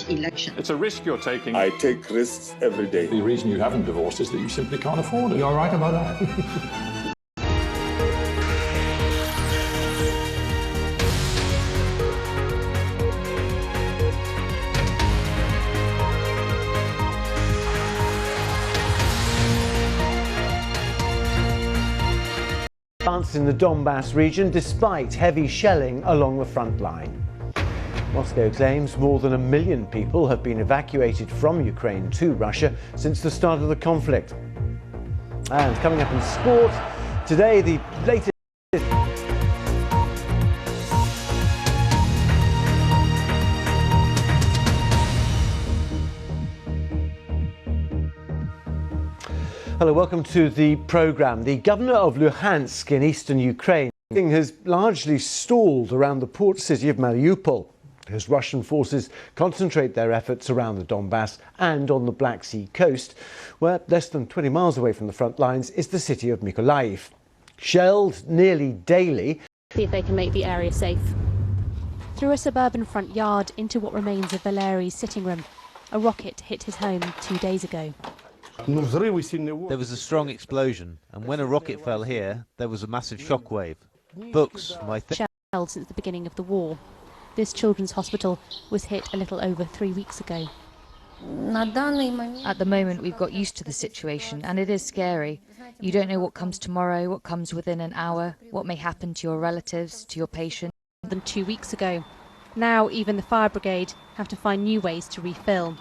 election. It's a risk you're taking. I take risks every day. The reason you haven't divorced is that you simply can't afford it. You're right about that. In the Donbass region despite heavy shelling along the front line. Moscow claims more than 1 million people have been evacuated from Ukraine to Russia since the start of the conflict. And coming up in sport, today the latest Hello, welcome to the programme. The governor of Luhansk in eastern Ukraine has largely stalled around the port city of Mariupol as Russian forces concentrate their efforts around the Donbass and on the Black Sea coast, where less than 20 miles away from the front lines is the city of Mykolaiv. Shelled nearly daily. See if they can make the area safe. Through a suburban front yard into what remains of Valeri's sitting room, a rocket hit his home 2 days ago. There was a strong explosion, and when a rocket fell here, there was a massive shockwave. Books, Shelled since the beginning of the war. This children's hospital was hit a little over 3 weeks ago. At the moment, we've got used to the situation, and it is scary. You don't know what comes tomorrow, what comes within an hour, what may happen to your relatives, to your patient. More than 2 weeks ago. Now even the fire brigade have to find new ways to refill.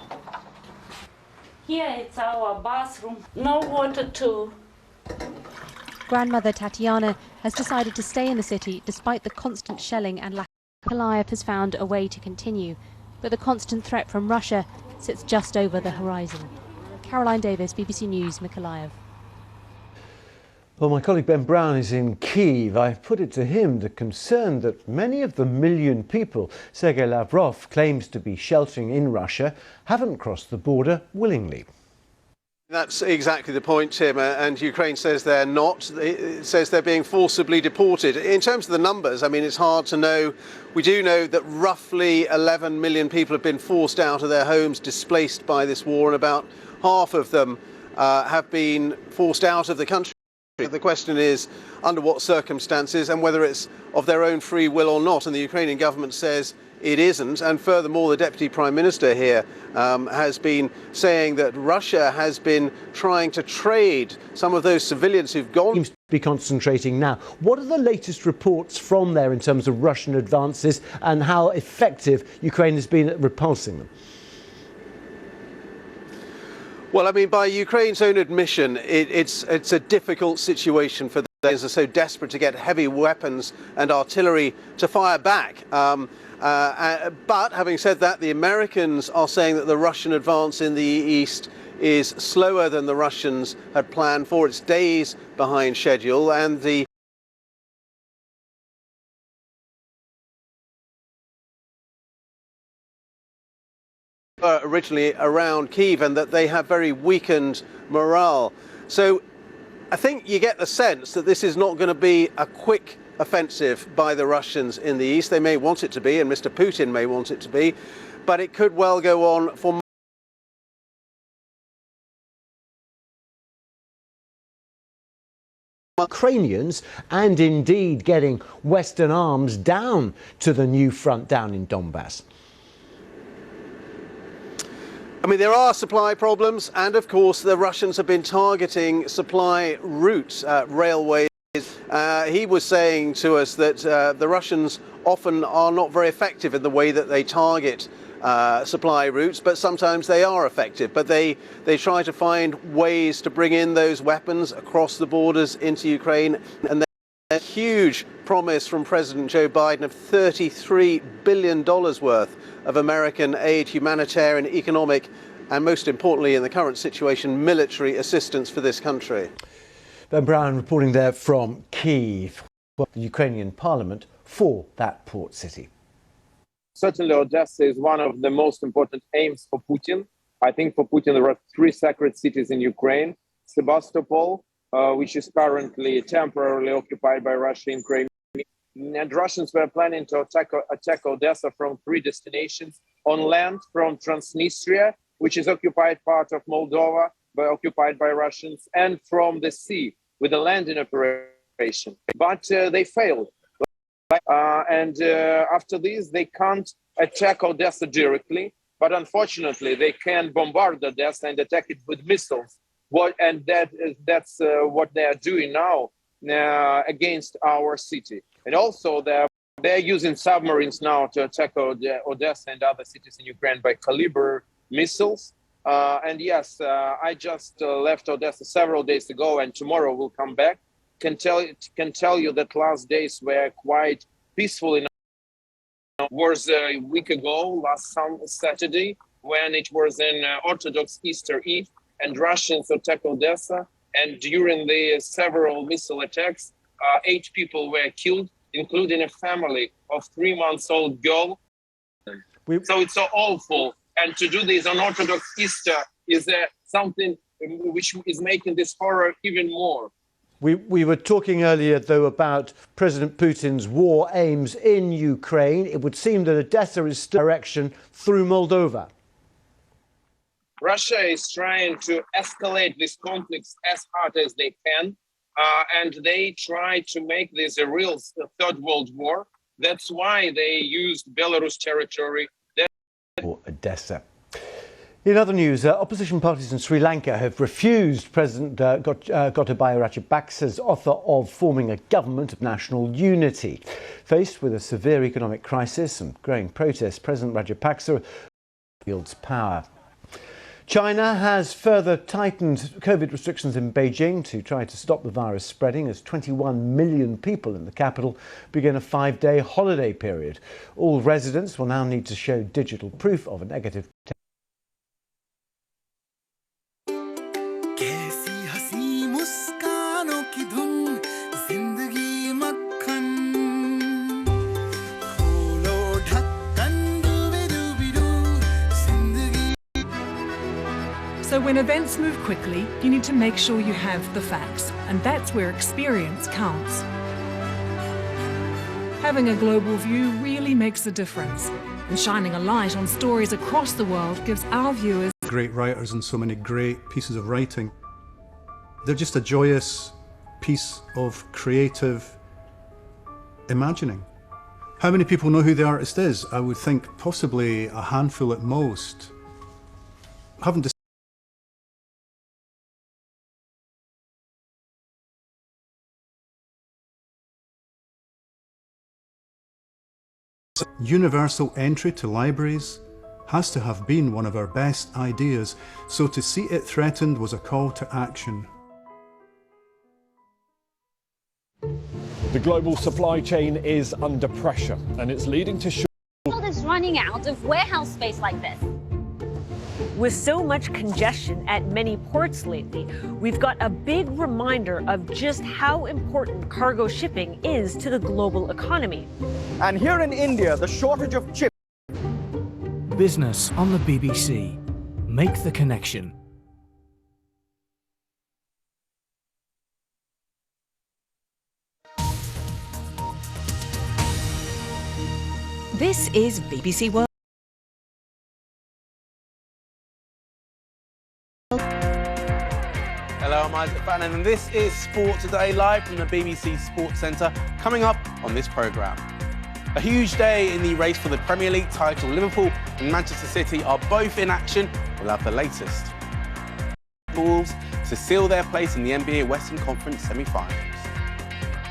Here it's our bathroom, no water too. Grandmother Tatiana has decided to stay in the city despite the constant shelling and lack. Mykolaiv has found a way to continue, but the constant threat from Russia sits just over the horizon. Caroline Davis, BBC News, Mykolaiv. Well, my colleague Ben Brown is in Kyiv. I put it to him the concern that many of the 1 million people Sergei Lavrov claims to be sheltering in Russia haven't crossed the border willingly. That's exactly the point, Tim, and Ukraine says they're not. It says they're being forcibly deported. In terms of the numbers, I mean, it's hard to know. We do know that roughly 11 million people have been forced out of their homes, displaced by this war, and about half of them have been forced out of the country. The question is under what circumstances and whether it's of their own free will or not, and the Ukrainian government says it isn't. And furthermore, the Deputy Prime Minister here has been saying that Russia has been trying to trade some of those civilians who've gone. Seems to be concentrating now. What are the latest reports from there in terms of Russian advances and how effective Ukraine has been at repulsing them? Well, I mean, by Ukraine's own admission, it's a difficult situation for them. They are so desperate to get heavy weapons and artillery to fire back. But having said that, the Americans are saying that the Russian advance in the east is slower than the Russians had planned for. It's days behind schedule, and the originally around Kyiv, and that they have very weakened morale. So I think you get the sense that this is not going to be a quick offensive by the Russians in the east. They may want it to be, and Mr. Putin may want it to be, but it could well go on for Ukrainians, and indeed getting Western arms down to the new front down in Donbass. I mean, there are supply problems, and of course the Russians have been targeting supply routes, railways. He was saying to us that the Russians often are not very effective in the way that they target supply routes, but sometimes they are effective. But they try to find ways to bring in those weapons across the borders into Ukraine. And a huge promise from President Joe Biden of $33 billion worth of American aid, humanitarian, economic, and most importantly in the current situation, military assistance for this country. Ben Brown reporting there from Kyiv, the Ukrainian parliament for that port city. Certainly Odessa is one of the most important aims for Putin. I think for Putin there are 3 sacred cities in Ukraine: Sebastopol, which is currently temporarily occupied by Russia and Crimea, and Russians were planning to attack Odessa from 3 destinations: on land from Transnistria, which is occupied part of Moldova, occupied by Russians, and from the sea with a landing operation. But they failed. After this, they can't attack Odessa directly, but unfortunately, they can bombard Odessa and attack it with missiles. That's what they are doing now against our city. And also, they're using submarines now to attack Odessa and other cities in Ukraine by Caliber missiles. And yes, I just left Odessa several days ago, and tomorrow we'll come back. Can tell you that last days were quite peaceful. It was a week ago, last Saturday, when it was an Orthodox Easter Eve, and Russians attacked Odessa. And during the several missile attacks, 8 people were killed, including a family of 3-month-old girl. So it's so awful. And to do this on Orthodox Easter is something which is making this horror even more. We were talking earlier, though, about President Putin's war aims in Ukraine. It would seem that Odessa is still direction through Moldova. Russia is trying to escalate this conflict as hard as they can, and they try to make this a real third world war. That's why they used Belarus territory. Or Odessa. In other news, opposition parties in Sri Lanka have refused President Gotabaya Rajapaksa's offer of forming a government of national unity. Faced with a severe economic crisis and growing protests, President Rajapaksa wields power. China has further tightened COVID restrictions in Beijing to try to stop the virus spreading as 21 million people in the capital begin a 5-day holiday period. All residents will now need to show digital proof of a negative test. So when events move quickly, you need to make sure you have the facts, and that's where experience counts. Having a global view really makes a difference, and shining a light on stories across the world gives our viewers great writers and so many great pieces of writing. They're just a joyous piece of creative imagining. How many people know who the artist is? I would think possibly a handful at most. Haven't Universal entry to libraries has to have been one of our best ideas, so to see it threatened was a call to action. The global supply chain is under pressure, and it's leading to The world is running out of warehouse space like this. With so much congestion at many ports lately, we've got a big reminder of just how important cargo shipping is to the global economy. And here in India, the shortage of chips. Business on the BBC. Make the connection. This is BBC World. Hello, I'm Isaac Bannon, and this is Sport Today, live from the BBC Sports Centre. Coming up on this programme, a huge day in the race for the Premier League title. Liverpool and Manchester City are both in action. We'll have the latest. Wolves to seal their place in the NBA Western Conference semi-finals.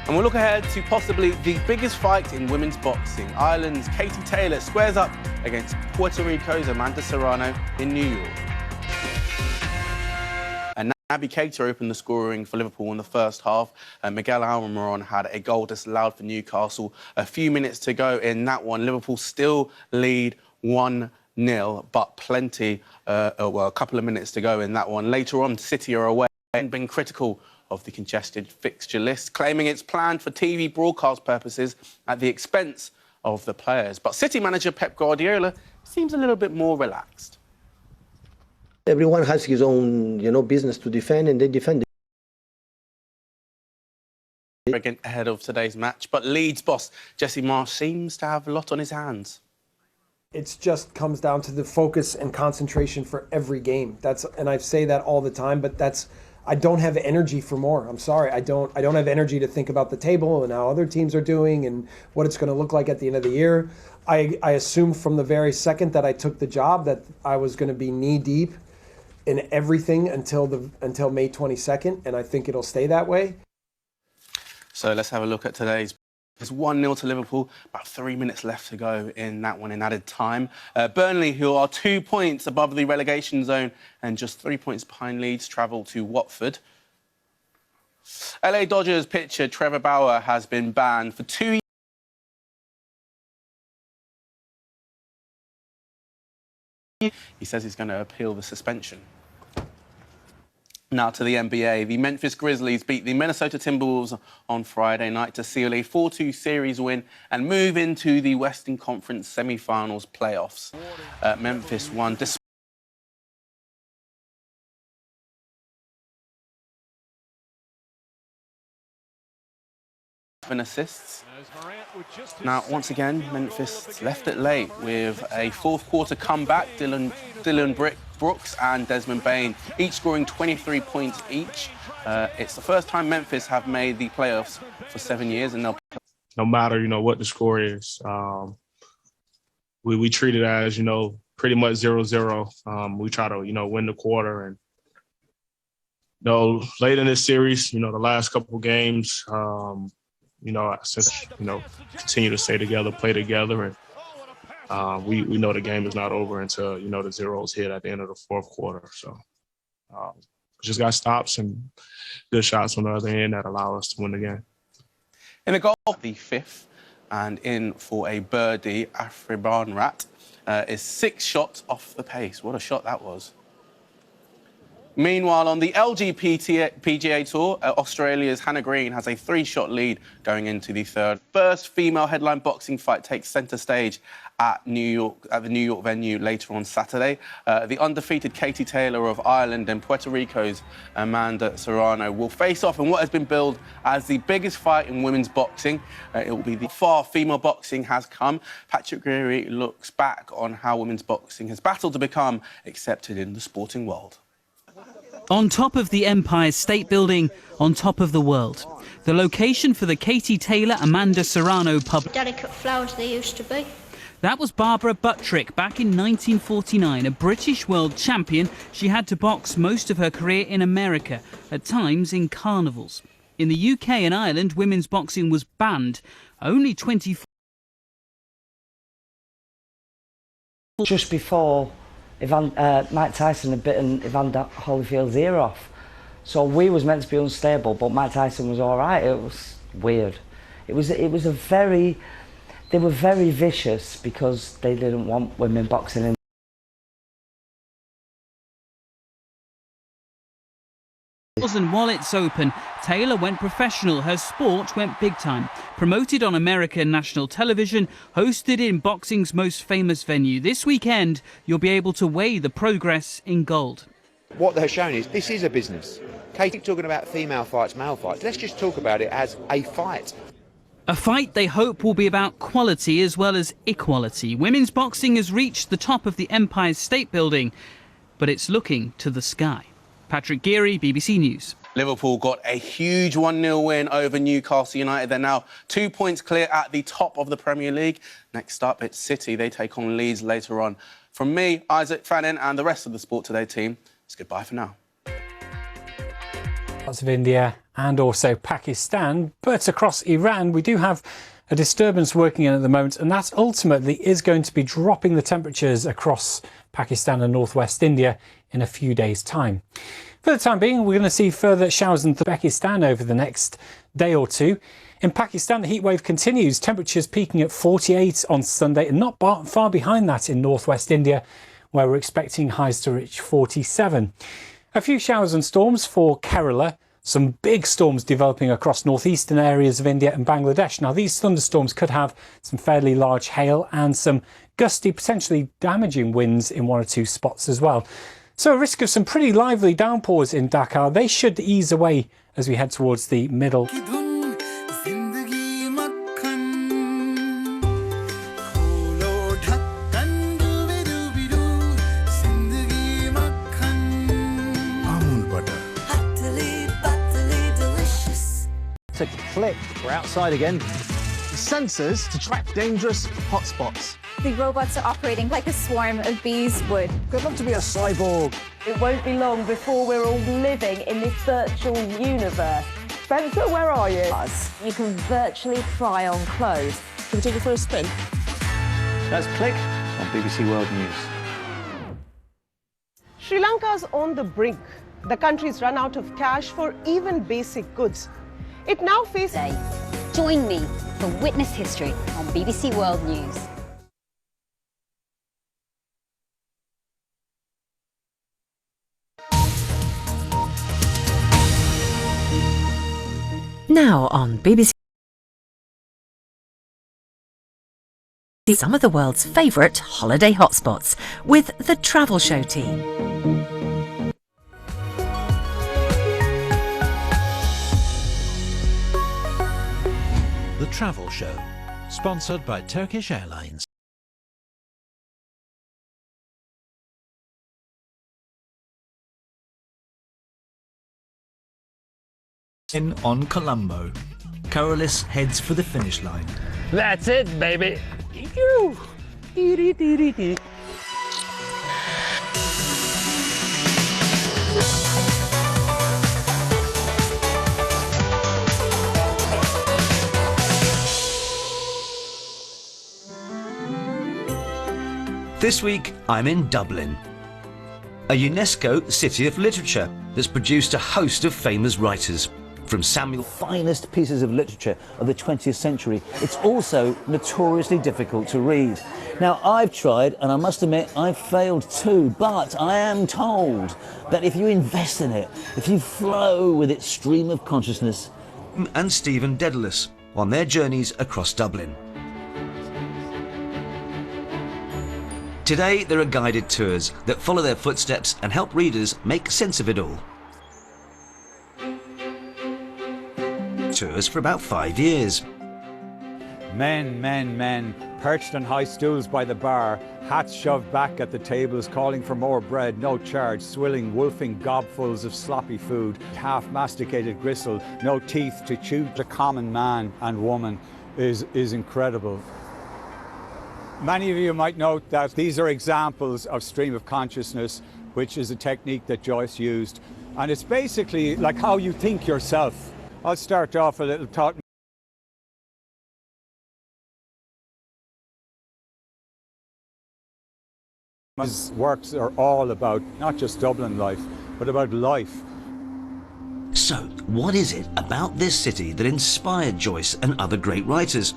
And we'll look ahead to possibly the biggest fight in women's boxing. Ireland's Katie Taylor squares up against Puerto Rico's Amanda Serrano in New York. And Naby Keita opened the scoring for Liverpool in the first half. Miguel Almiron had a goal disallowed for Newcastle. A few minutes to go in that one. Liverpool still lead 1-0, but a couple of minutes to go in that one. Later on, City are away and been critical of the congested fixture list, claiming it's planned for TV broadcast purposes at the expense of the players. But City manager Pep Guardiola seems a little bit more relaxed. Everyone has his own, business to defend, and they defend Again, ahead of today's match, but Leeds boss Jesse Marsh seems to have a lot on his hands. It just comes down to the focus and concentration for every game. And I say that all the time, but I don't have energy for more. I'm sorry, I don't have energy to think about the table and how other teams are doing and what it's going to look like at the end of the year. I assumed from the very second that I took the job that I was going to be knee deep in everything until May 22nd, and I think it'll stay that way. So let's have a look at today's. It's 1-0 to Liverpool, about 3 minutes left to go in that one in added time. Burnley, who are 2 points above the relegation zone and just 3 points behind Leeds, travel to Watford. LA Dodgers pitcher Trevor Bauer has been banned for 2 years. He says he's going to appeal the suspension. Now to the NBA. The Memphis Grizzlies beat the Minnesota Timberwolves on Friday night to seal a 4-2 series win and move into the Western Conference semi-finals playoffs. Memphis won despite assists. Now, once again, Memphis left it late with a fourth-quarter comeback. Dylan Brooks and Desmond Bain, each scoring 23 points each. It's the first time Memphis have made the playoffs for 7 years, and they'll. No matter, what the score is, we treat it as, pretty much 0-0. We try to, win the quarter, and late in this series, the last couple games, since continue to stay together, play together, and we know the game is not over until the zeros hit at the end of the fourth quarter. So just got stops and good shots on the other end that allow us to win the game. In the goal, the fifth, and in for a birdie, Afriban Rat is 6 shots off the pace. What a shot that was. Meanwhile, on the PGA Tour, Australia's Hannah Green has a 3-shot lead going into the third. First female headline boxing fight takes centre stage at the New York venue later on Saturday. The undefeated Katie Taylor of Ireland and Puerto Rico's Amanda Serrano will face off in what has been billed as the biggest fight in women's boxing. It will be the far female boxing has come. Patrick Geary looks back on how women's boxing has battled to become accepted in the sporting world. On top of the Empire State Building, on top of the world. The location for the Katie Taylor Amanda Serrano pub. Delicate flowers they used to be. That was Barbara Buttrick back in 1949, a British world champion. She had to box most of her career in America, at times in carnivals. In the UK and Ireland, women's boxing was banned. Only 24. Just before Mike Tyson had bitten Evander Holyfield's ear off. So we was meant to be unstable, but Mike Tyson was all right. It was weird. It was a very, they were very vicious because they didn't want women boxing in. And while it's open, Taylor went professional. Her sport went big time. Promoted on American national television, hosted in boxing's most famous venue. This weekend, you'll be able to weigh the progress in gold. What they're showing is this is a business. Katie talking about female fights, male fights. Let's just talk about it as a fight. A fight they hope will be about quality as well as equality. Women's boxing has reached the top of the Empire State Building, but it's looking to the sky. Patrick Geary, BBC News. Liverpool got a huge 1-0 win over Newcastle United. They're now 2 points clear at the top of the Premier League. Next up, it's City. They take on Leeds later on. From me, Isaac Fannin, and the rest of the Sport Today team, it's goodbye for now. Parts of India and also Pakistan, but across Iran we do have a disturbance working in at the moment, and that ultimately is going to be dropping the temperatures across Pakistan and northwest India in a few days' time. For the time being, we're going to see further showers in Uzbekistan over the next day or two. In Pakistan, the heatwave continues, temperatures peaking at 48 on Sunday, and not far behind that in northwest India, where we're expecting highs to reach 47. A few showers and storms for Kerala. Some big storms developing across northeastern areas of India and Bangladesh. Now, these thunderstorms could have some fairly large hail and some gusty, potentially damaging winds in 1 or 2 spots as well. So a risk of some pretty lively downpours in Dhaka. They should ease away as we head towards the middle. to click. We're outside again. The sensors to track dangerous hotspots. The robots are operating like a swarm of bees would. Good luck to be a cyborg. It won't be long before we're all living in this virtual universe. Spencer, where are you? You can virtually try on clothes. Can we take it for a spin? That's Click on BBC World News. Sri Lanka's on the brink. The country's run out of cash for even basic goods. It now faces... Join me for Witness History on BBC World News. Now on BBC, some of the world's favourite holiday hotspots with the Travel Show team. The Travel Show, sponsored by Turkish Airlines. On Colombo, Coriolis heads for the finish line. That's it, baby. This week, I'm in Dublin, a UNESCO City of Literature that's produced a host of famous writers. From Samuel, finest pieces of literature of the 20th century. It's also notoriously difficult to read. Now, I've tried, and I must admit, I've failed too, but I am told that if you invest in it, if you flow with its stream of consciousness. And Stephen Dedalus on their journeys across Dublin. Today, there are guided tours that follow their footsteps and help readers make sense of it all. Tours for about 5 years. Men, perched on high stools by the bar, hats shoved back at the tables, calling for more bread, no charge, swilling, wolfing gobfuls of sloppy food, half-masticated gristle, no teeth to chew. The common man and woman is incredible. Many of you might note that these are examples of stream of consciousness, which is a technique that Joyce used. And it's basically like how you think yourself. I'll start off a little thought. His works are all about not just Dublin life, but about life. So, what is it about this city that inspired Joyce and other great writers?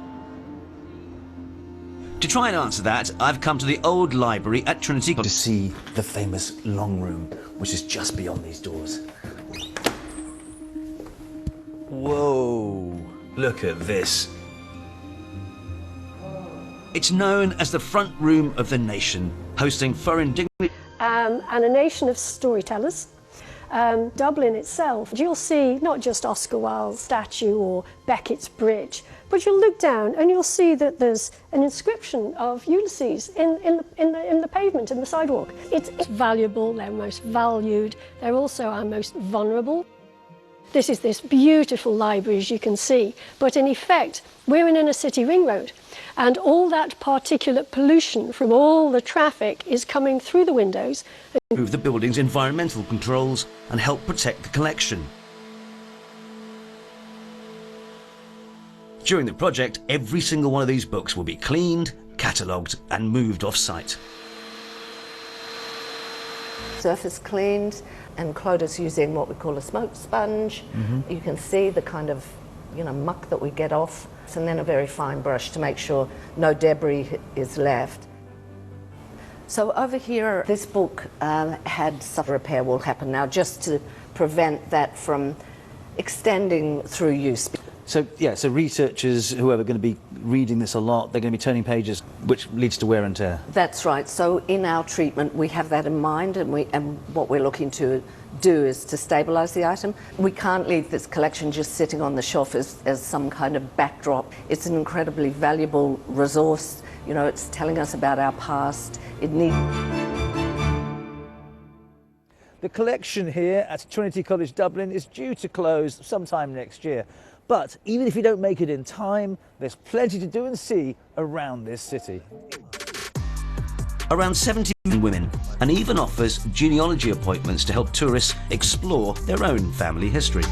To try and answer that, I've come to the old library at Trinity to see the famous long room, which is just beyond these doors. Whoa, look at this. It's known as the front room of the nation, hosting foreign dignitaries. And a nation of storytellers. Dublin itself, you'll see not just Oscar Wilde's statue or Beckett's bridge, but you'll look down and you'll see that there's an inscription of Ulysses in the pavement, in the sidewalk. It's valuable, they're most valued, they're also our most vulnerable. This is this beautiful library, as you can see, but in effect, we're in a city ring road, and all that particulate pollution from all the traffic is coming through the windows. Improve the building's environmental controls and help protect the collection. During the project, every single one of these books will be cleaned, catalogued, and moved off-site. Surface cleaned, and Clodagh's using what we call a smoke sponge. You can see the kind of muck that we get off, and then a very fine brush to make sure no debris is left. So over here, this book had some repair will happen now, just to prevent that from extending through use. So yeah, so researchers who are going to be reading this a lot, they're going to be turning pages, which leads to wear and tear. That's right. So in our treatment, we have that in mind, and what we're looking to do is to stabilise the item. We can't leave this collection just sitting on the shelf as some kind of backdrop. It's an incredibly valuable resource. It's telling us about our past. It needs. The collection here at Trinity College Dublin is due to close sometime next year. But even if you don't make it in time, there's plenty to do and see around this city. Around 70 women, and even offers genealogy appointments to help tourists explore their own family history.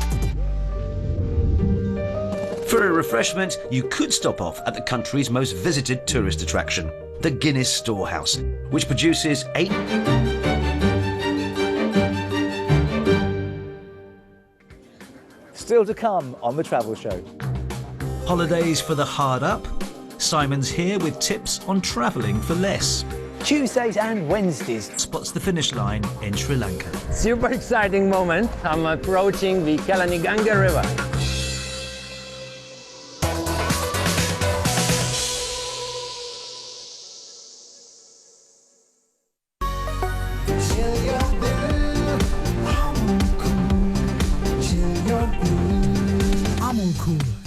For a refreshment, you could stop off at the country's most visited tourist attraction, the Guinness Storehouse, which produces 8... Still to come on The Travel Show. Holidays for the hard up? Simon's here with tips on travelling for less. Tuesdays and Wednesdays. Spots the finish line in Sri Lanka. Super exciting moment. I'm approaching the Kalaniganga River.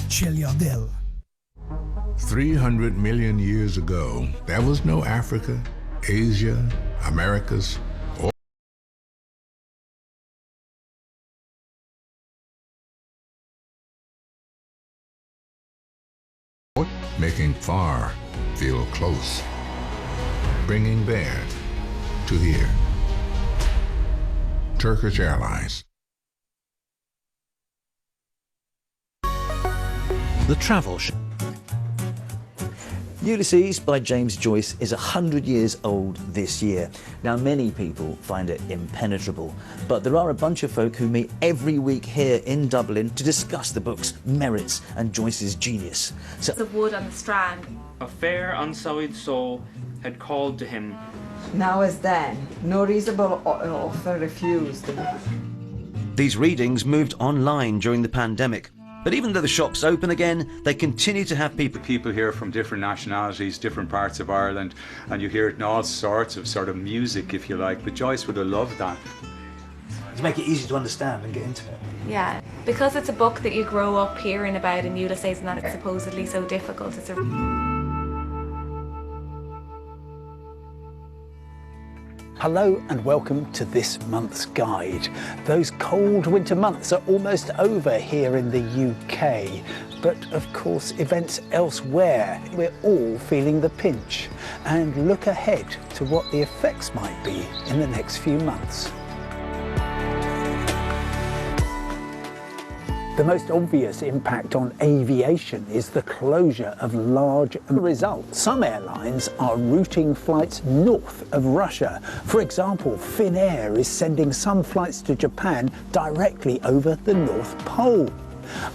Chill your dill. 300 million years ago, there was no Africa, Asia, Americas, or making far feel close, bringing there to here. Turkish Airlines. The Travel Show. Ulysses by James Joyce is 100 years old this year. Now, many people find it impenetrable, but there are a bunch of folk who meet every week here in Dublin to discuss the book's merits and Joyce's genius. So, the wood on the strand. A fair, unsullied soul had called to him. Now as then, no reasonable offer refused. These readings moved online during the pandemic. But even though the shop's open again, they continue to have people here from different nationalities, different parts of Ireland, and you hear it in all sorts of sort of music, if you like. But Joyce would have loved that. To make it easy to understand and get into it. Yeah, because it's a book that you grow up hearing about in Ulysses and that it's supposedly so difficult. It's a... Hello and welcome to this month's guide. Those cold winter months are almost over here in the UK, but of course events elsewhere, we're all feeling the pinch, and look ahead to what the effects might be in the next few months. The most obvious impact on aviation is the closure of large results. Some airlines are routing flights north of Russia. For example, Finnair is sending some flights to Japan directly over the North Pole.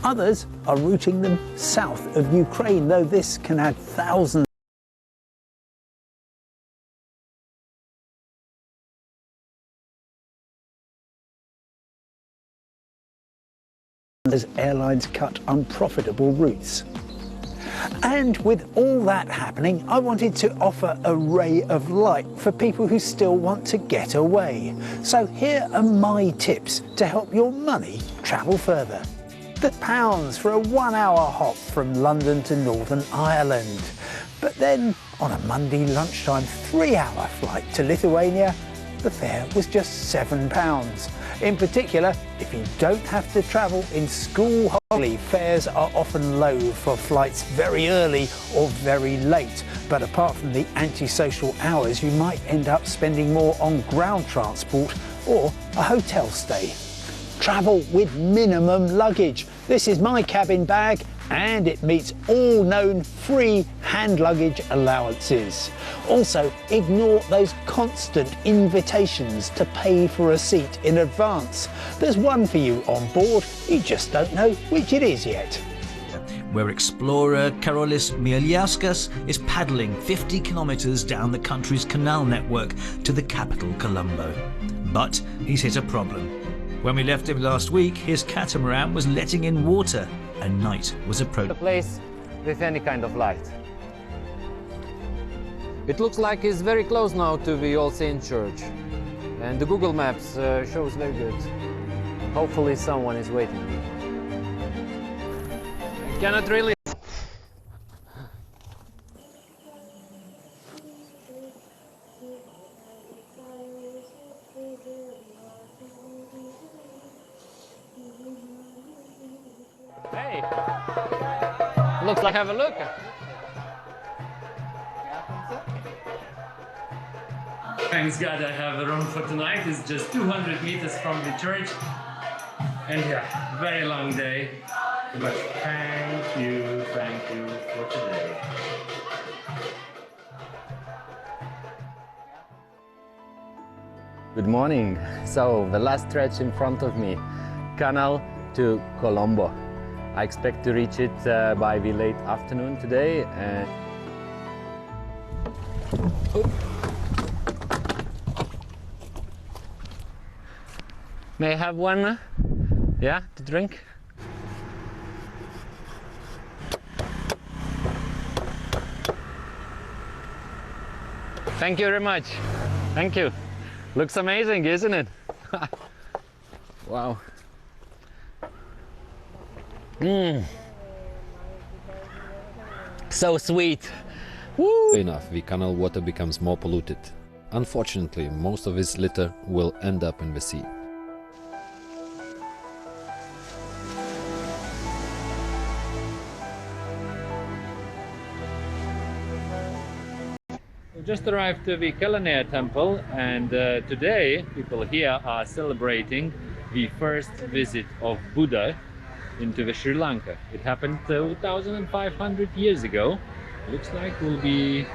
Others are routing them south of Ukraine, though this can add thousands as airlines cut unprofitable routes. And with all that happening, I wanted to offer a ray of light for people who still want to get away. So here are my tips to help your money travel further. The pounds for a 1-hour hop from London to Northern Ireland. But then on a Monday lunchtime 3-hour flight to Lithuania, the fare was just £7. In particular, if you don't have to travel in school holiday, fares are often low for flights very early or very late. But apart from the antisocial hours, you might end up spending more on ground transport or a hotel stay. Travel with minimum luggage. This is my cabin bag, and it meets all known free hand luggage allowances. Also, ignore those constant invitations to pay for a seat in advance. There's one for you on board, you just don't know which it is yet. Where explorer Karolis Mieliauskas is paddling 50 kilometres down the country's canal network to the capital, Colombo. But he's hit a problem. When we left him last week, his catamaran was letting in water and night was approaching. The place with any kind of light. It looks like it's very close now to the All Saints Church, and the Google Maps shows very good. Hopefully someone is waiting. I cannot really... Hey! Hey, looks like have a look. Thanks God I have a room for tonight. It's just 200 meters from the church. And yeah, very long day. But thank you for today. Good morning. So the last stretch in front of me, Canal to Colombo. I expect to reach it by the late afternoon today. And may I have one? Yeah, to drink? Thank you very much. Thank you. Looks amazing, isn't it? Wow. So sweet. Woo! Enough, the canal water becomes more polluted. Unfortunately, most of its litter will end up in the sea. We just arrived to the Kalanea temple, and today people here are celebrating the first visit of Buddha into the Sri Lanka. It happened 2,500 years ago. Looks like we'll be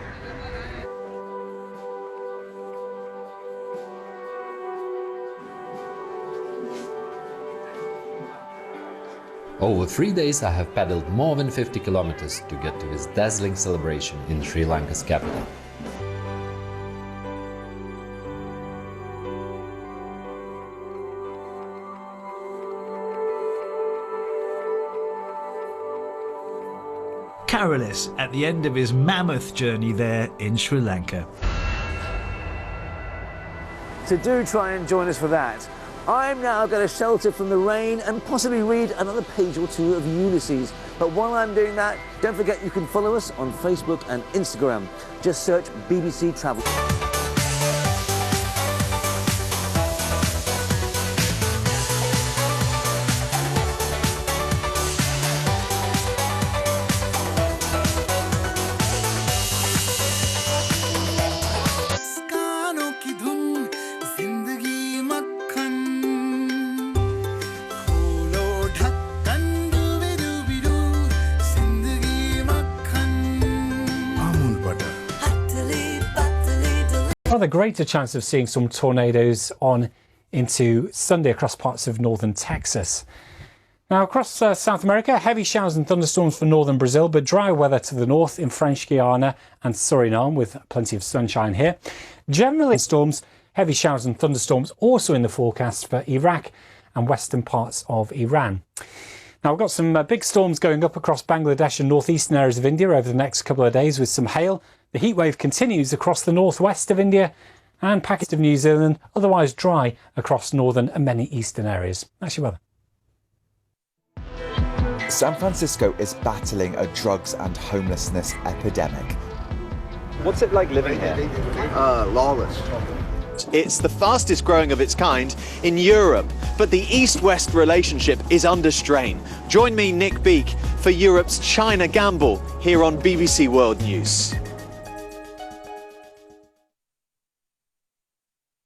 Over 3 days I have paddled more than 50 kilometers to get to this dazzling celebration in Sri Lanka's capital. Carolis at the end of his mammoth journey there in Sri Lanka. So do try and join us for that. I'm now going to shelter from the rain and possibly read another page or two of Ulysses. But while I'm doing that, don't forget you can follow us on Facebook and Instagram. Just search BBC Travel. Rather greater chance of seeing some tornadoes on into Sunday across parts of northern Texas. Now across South America, heavy showers and thunderstorms for northern Brazil, but dry weather to the north in French Guiana and Suriname with plenty of sunshine here. Generally storms, heavy showers and thunderstorms also in the forecast for Iraq and western parts of Iran. Now we've got some big storms going up across Bangladesh and northeastern areas of India over the next couple of days with some hail. The heat wave continues across the northwest of India and Pakistan of New Zealand, otherwise dry across northern and many eastern areas. That's your weather. San Francisco is battling a drugs and homelessness epidemic. What's it like living here? Lawless. It's the fastest growing of its kind in Europe, but the East-West relationship is under strain. Join me, Nick Beak, for Europe's China Gamble here on BBC World News.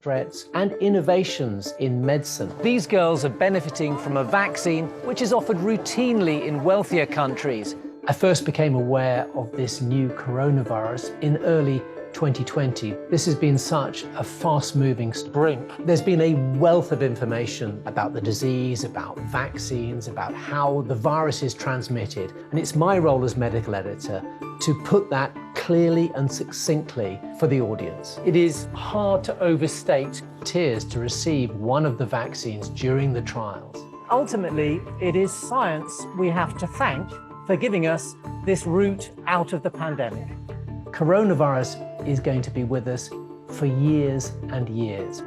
Threats and innovations in medicine. These girls are benefiting from a vaccine which is offered routinely in wealthier countries. I first became aware of this new coronavirus in early 2020. This has been such a fast-moving spring. There's been a wealth of information about the disease, about vaccines, about how the virus is transmitted. And it's my role as medical editor to put that clearly and succinctly for the audience. It is hard to overstate tears to receive one of the vaccines during the trials. Ultimately, it is science we have to thank for giving us this route out of the pandemic. Coronavirus is going to be with us for years and years.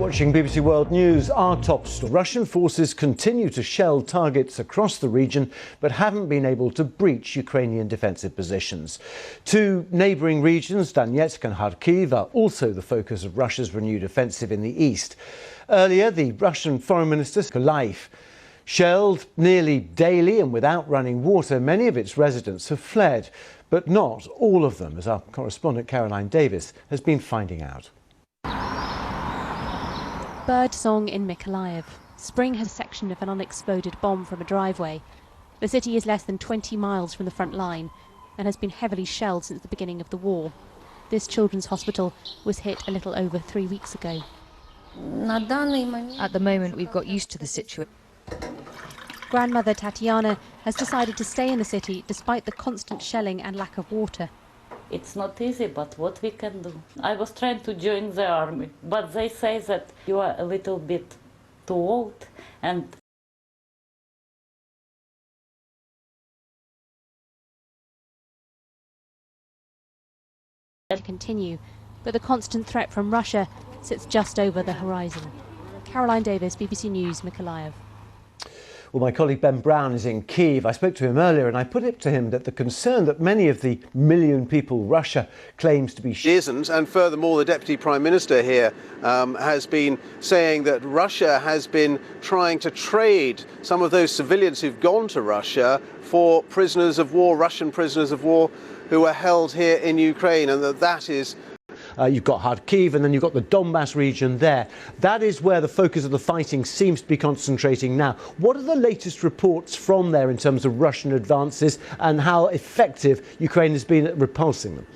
watching BBC World News. Our top story. Russian forces continue to shell targets across the region but haven't been able to breach Ukrainian defensive positions. Two neighbouring regions, Donetsk and Kharkiv, are also the focus of Russia's renewed offensive in the east. Earlier, the Russian Foreign Minister, Mykolaiv, shelled nearly daily and without running water. Many of its residents have fled, but not all of them, as our correspondent Caroline Davis has been finding out. Bird song in Mykolaiv. Spring has a section of an unexploded bomb from a driveway. The city is less than 20 miles from the front line and has been heavily shelled since the beginning of the war. This children's hospital was hit a little over 3 weeks ago. At the moment, we've got used to the situation. Grandmother Tatiana has decided to stay in the city despite the constant shelling and lack of water. It's not easy, but what we can do. I was trying to join the army, but they say that you are a little bit too old and continue, but the constant threat from Russia sits just over the horizon. Caroline Davis, BBC News, Mykolaiv. Well, my colleague Ben Brown is in Kyiv. I spoke to him earlier and I put it to him that the concern that many of the million people Russia claims to be isn't, and furthermore the Deputy Prime Minister here has been saying that Russia has been trying to trade some of those civilians who've gone to Russia for prisoners of war, Russian prisoners of war who are held here in Ukraine, and that is you've got Kharkiv and then you've got the Donbass region there. That is where the focus of the fighting seems to be concentrating now. What are the latest reports from there in terms of Russian advances and how effective Ukraine has been at repulsing them?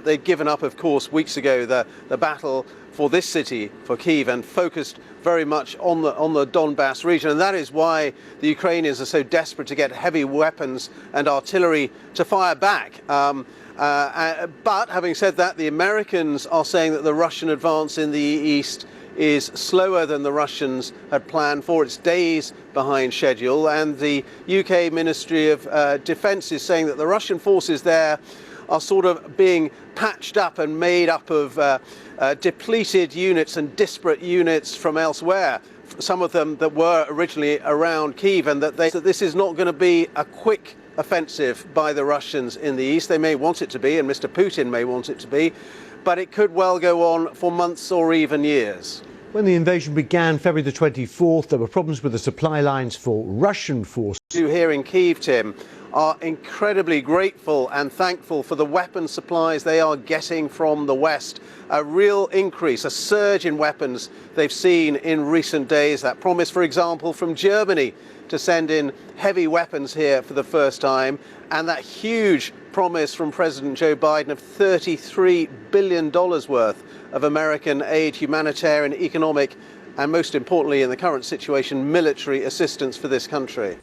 They'd given up, of course, weeks ago the battle for this city, for Kyiv, and focused very much on the Donbass region, and that is why the Ukrainians are so desperate to get heavy weapons and artillery to fire back. But having said that, the Americans are saying that the Russian advance in the east is slower than the Russians had planned for. It's days behind schedule, and the UK Ministry of Defence is saying that the Russian forces there are sort of being patched up and made up of depleted units and disparate units from elsewhere. Some of them that were originally around Kyiv, and that this is not going to be a quick offensive by the Russians in the east. They may want it to be, and Mr. Putin may want it to be, but it could well go on for months or even years. When the invasion began February the 24th, there were problems with the supply lines for Russian forces. Here in Kyiv, Tim, are incredibly grateful and thankful for the weapon supplies they are getting from the West. A real increase, a surge in weapons they've seen in recent days. That promise, for example, from Germany to send in heavy weapons here for the first time, and that huge promise from President Joe Biden of $33 billion worth of American aid, humanitarian, economic, and most importantly in the current situation, military assistance for this country.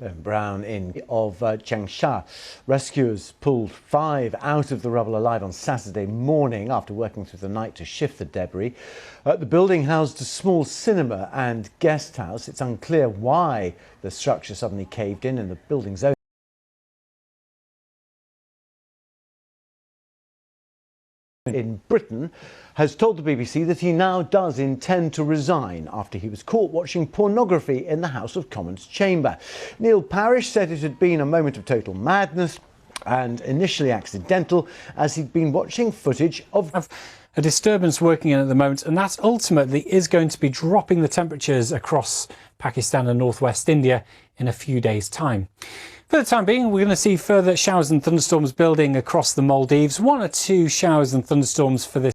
Ben Brown of Changsha. Rescuers pulled 5 out of the rubble alive on Saturday morning after working through the night to shift the debris. The building housed a small cinema and guest house. It's unclear why the structure suddenly caved in, and the building's owner in Britain has told the BBC that he now does intend to resign after he was caught watching pornography in the House of Commons chamber. Neil Parish said it had been a moment of total madness and initially accidental, as he'd been watching footage of a disturbance working in at the moment, and that ultimately is going to be dropping the temperatures across Pakistan and northwest India in a few days' time. For the time being, we're going to see further showers and thunderstorms building across the Maldives. 1 or 2 showers and thunderstorms for this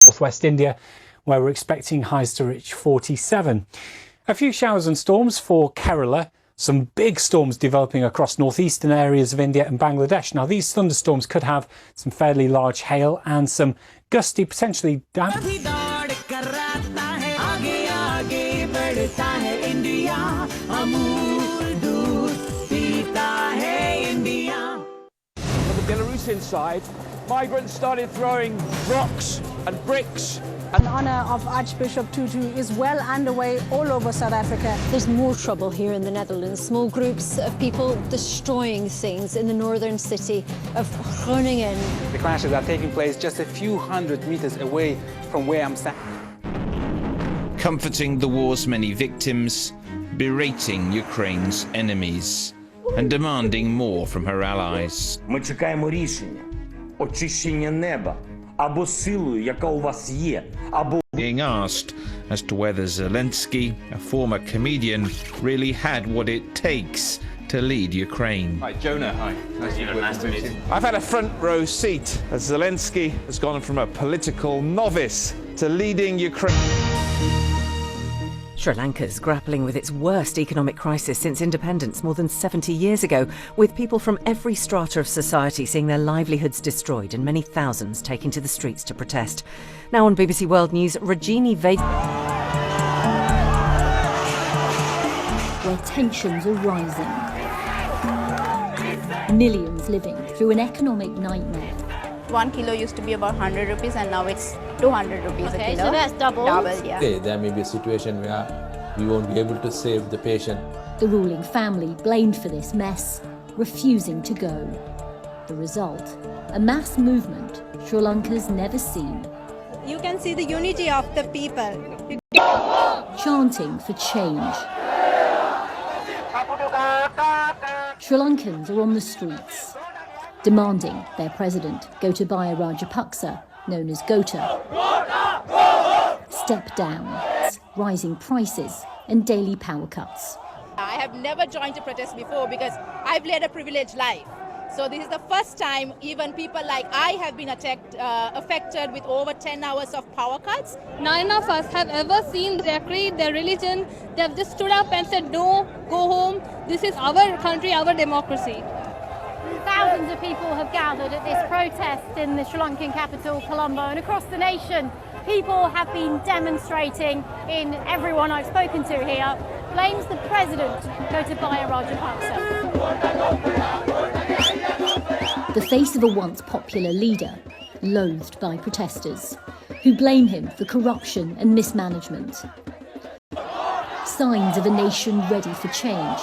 northwest India, where we're expecting highs to reach 47. A few showers and storms for Kerala. Some big storms developing across northeastern areas of India and Bangladesh. Now, these thunderstorms could have some fairly large hail and some gusty, potentially damp. On the Belarusian side, migrants started throwing rocks and bricks In honour of Archbishop Tutu is well underway all over South Africa. There's more trouble here in the Netherlands. Small groups of people destroying things in the northern city of Groningen. The clashes are taking place just a few hundred meters away from where I'm standing. Comforting the war's many victims, berating Ukraine's enemies, and demanding more from her allies. Ми чекаємо рішення, очищення неба, або силою, яка у вас є, або... Being asked as to whether Zelensky, a former comedian, really had what it takes to lead Ukraine. Hi, Jonah, hi. Nice to meet you. I've had a front row seat as Zelensky has gone from a political novice to leading Ukraine. Sri Lanka's grappling with its worst economic crisis since independence more than 70 years ago, with people from every strata of society seeing their livelihoods destroyed and many thousands taking to the streets to protest. Now on BBC World News, Rajini Ved... Where tensions are rising. Millions living through an economic nightmare. 1 kilo used to be about 100 rupees and now it's 200 rupees a kilo. So that's doubled. Doubled, yeah. Okay, there may be a situation where we won't be able to save the patient. The ruling family blamed for this mess, refusing to go. The result, a mass movement Sri Lanka's never seen. You can see the unity of the people. Chanting for change. Sri Lankans are on the streets, demanding their president, Gotabaya Rajapaksa, known as Gota, step down, rising prices and daily power cuts. I have never joined a protest before because I've led a privileged life. So this is the first time even people like I have been affected with over 10 hours of power cuts. None of us have ever seen their creed, their religion. They have just stood up and said, no, go home. This is our country, our democracy. Thousands of people have gathered at this protest in the Sri Lankan capital, Colombo, and across the nation. People have been demonstrating. In everyone I've spoken to here blames the president, Gotabaya Rajapaksa. The face of a once popular leader, loathed by protesters, who blame him for corruption and mismanagement. Signs of a nation ready for change.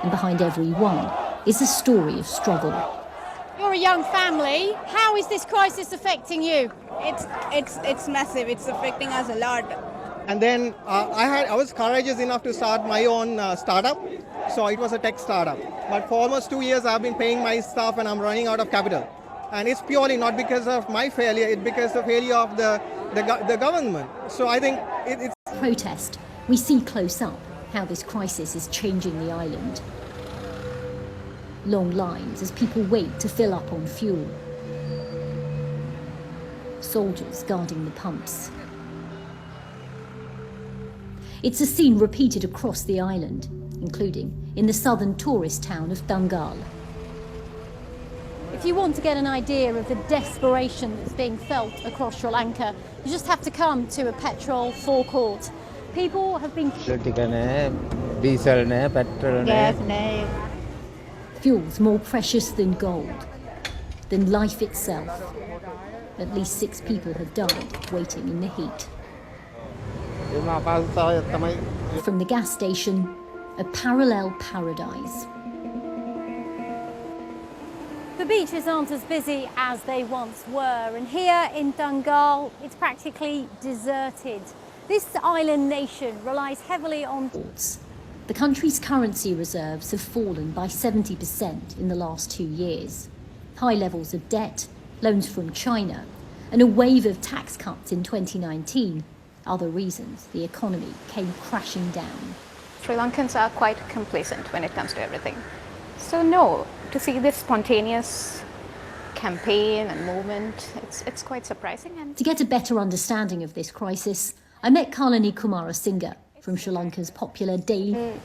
And behind every one is a story of struggle. You're a young family. How is this crisis affecting you? It's massive. It's affecting us a lot. And then I was courageous enough to start my own startup. So it was a tech startup. But for almost 2 years, I've been paying my staff and I'm running out of capital. And it's purely not because of my failure, it's because of the failure of the government. So I think it's... Protest. We see close up how this crisis is changing the island. Long lines as people wait to fill up on fuel. Soldiers guarding the pumps. It's a scene repeated across the island, including in the southern tourist town of Dangal. If you want to get an idea of the desperation that's being felt across Sri Lanka, you just have to come to a petrol forecourt. People have been... Fuel's more precious than gold, than life itself. At least 6 people have died waiting in the heat. From the gas station, a parallel paradise. The beaches aren't as busy as they once were, and here in Dangal, it's practically deserted. This island nation relies heavily on... The country's currency reserves have fallen by 70% in the last 2 years. High levels of debt, loans from China, and a wave of tax cuts in 2019 are the reasons the economy came crashing down. Sri Lankans are quite complacent when it comes to everything. So no, to see this spontaneous campaign and movement, it's quite surprising. And to get a better understanding of this crisis, I met Kalani Kumarasinghe from Sri Lanka's popular daily...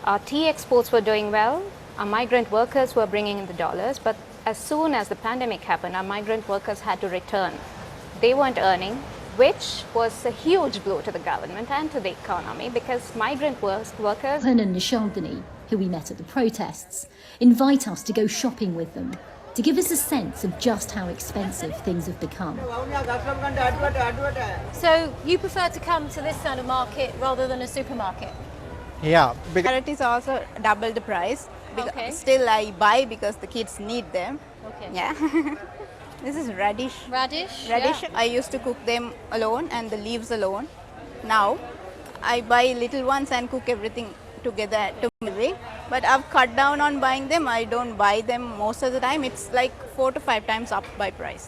Our tea exports were doing well, our migrant workers were bringing in the dollars, but as soon as the pandemic happened, our migrant workers had to return. They weren't earning, which was a huge blow to the government and to the economy because migrant workers... Hernan Nishandani, who we met at the protests, invite us to go shopping with them, to give us a sense of just how expensive things have become. So you prefer to come to this kind of market rather than a supermarket? Yeah. Carrot is also double the price. Okay. Still I buy because the kids need them. Okay. Yeah. This is radish. Radish? Radish. Yeah. I used to cook them alone and the leaves alone. Now I buy little ones and cook everything together. But I've cut down on buying them. I don't buy them most of the time. It's like 4 to 5 times up by price.